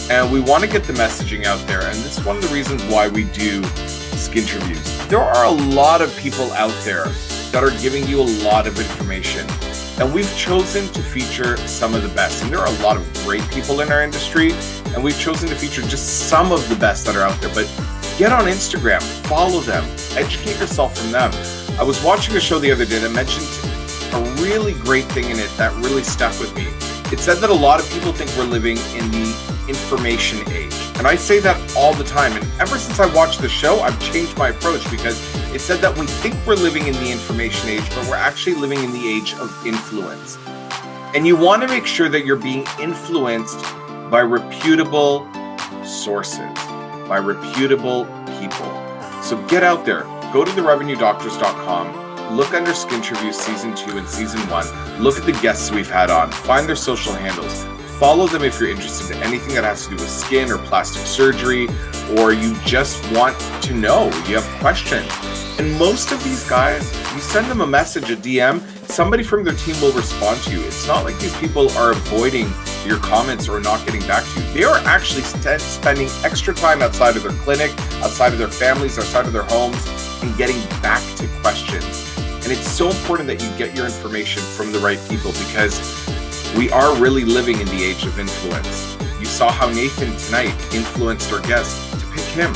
Speaker 1: and we want to get the messaging out there. And this is one of the reasons why we do Skinterviews. There are a lot of people out there that are giving you a lot of information. And we've chosen to feature some of the best. And there are a lot of great people in our industry. And we've chosen to feature just some of the best that are out there. But get on Instagram, follow them, educate yourself from them. I was watching a show the other day that mentioned a really great thing in it that really stuck with me. It said that a lot of people think we're living in the information age. And I say that all the time. And ever since I watched the show, I've changed my approach, because it said that we think we're living in the information age, but we're actually living in the age of influence. And you want to make sure that you're being influenced by reputable sources, by reputable people. So get out there. Go to therevenuedoctors.com, look under Skinterviews Season 2 and Season 1, look at the guests we've had on, find their social handles, follow them if you're interested in anything that has to do with skin or plastic surgery, or you just want to know, you have questions. And most of these guys, you send them a message, a DM, somebody from their team will respond to you. It's not like these people are avoiding your comments or not getting back to you. They are actually spending extra time outside of their clinic, outside of their families, outside of their homes, and getting back to questions. And it's so important that you get your information from the right people, because we are really living in the age of influence. You saw how Nathan tonight influenced our guest to pick him.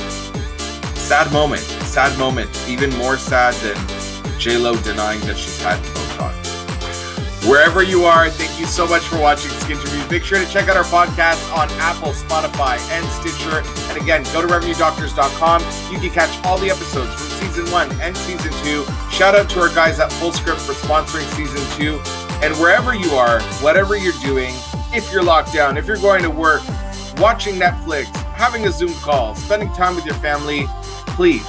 Speaker 1: Sad moment, even more sad than J-Lo denying that she's had Botox. Wherever you are, thank you so much for watching Skinterviews. Make sure to check out our podcast on Apple, Spotify, and Stitcher. And again, go to revenuedoctors.com. You can catch all the episodes from Season 1 and Season 2. Shout out to our guys at Full Script for sponsoring Season 2. And wherever you are, whatever you're doing, if you're locked down, if you're going to work, watching Netflix, having a Zoom call, spending time with your family, please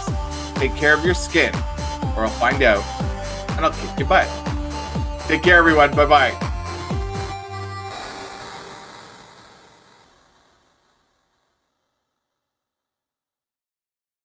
Speaker 1: take care of your skin, or I'll find out and I'll kick your butt. Take care, everyone. Bye-bye.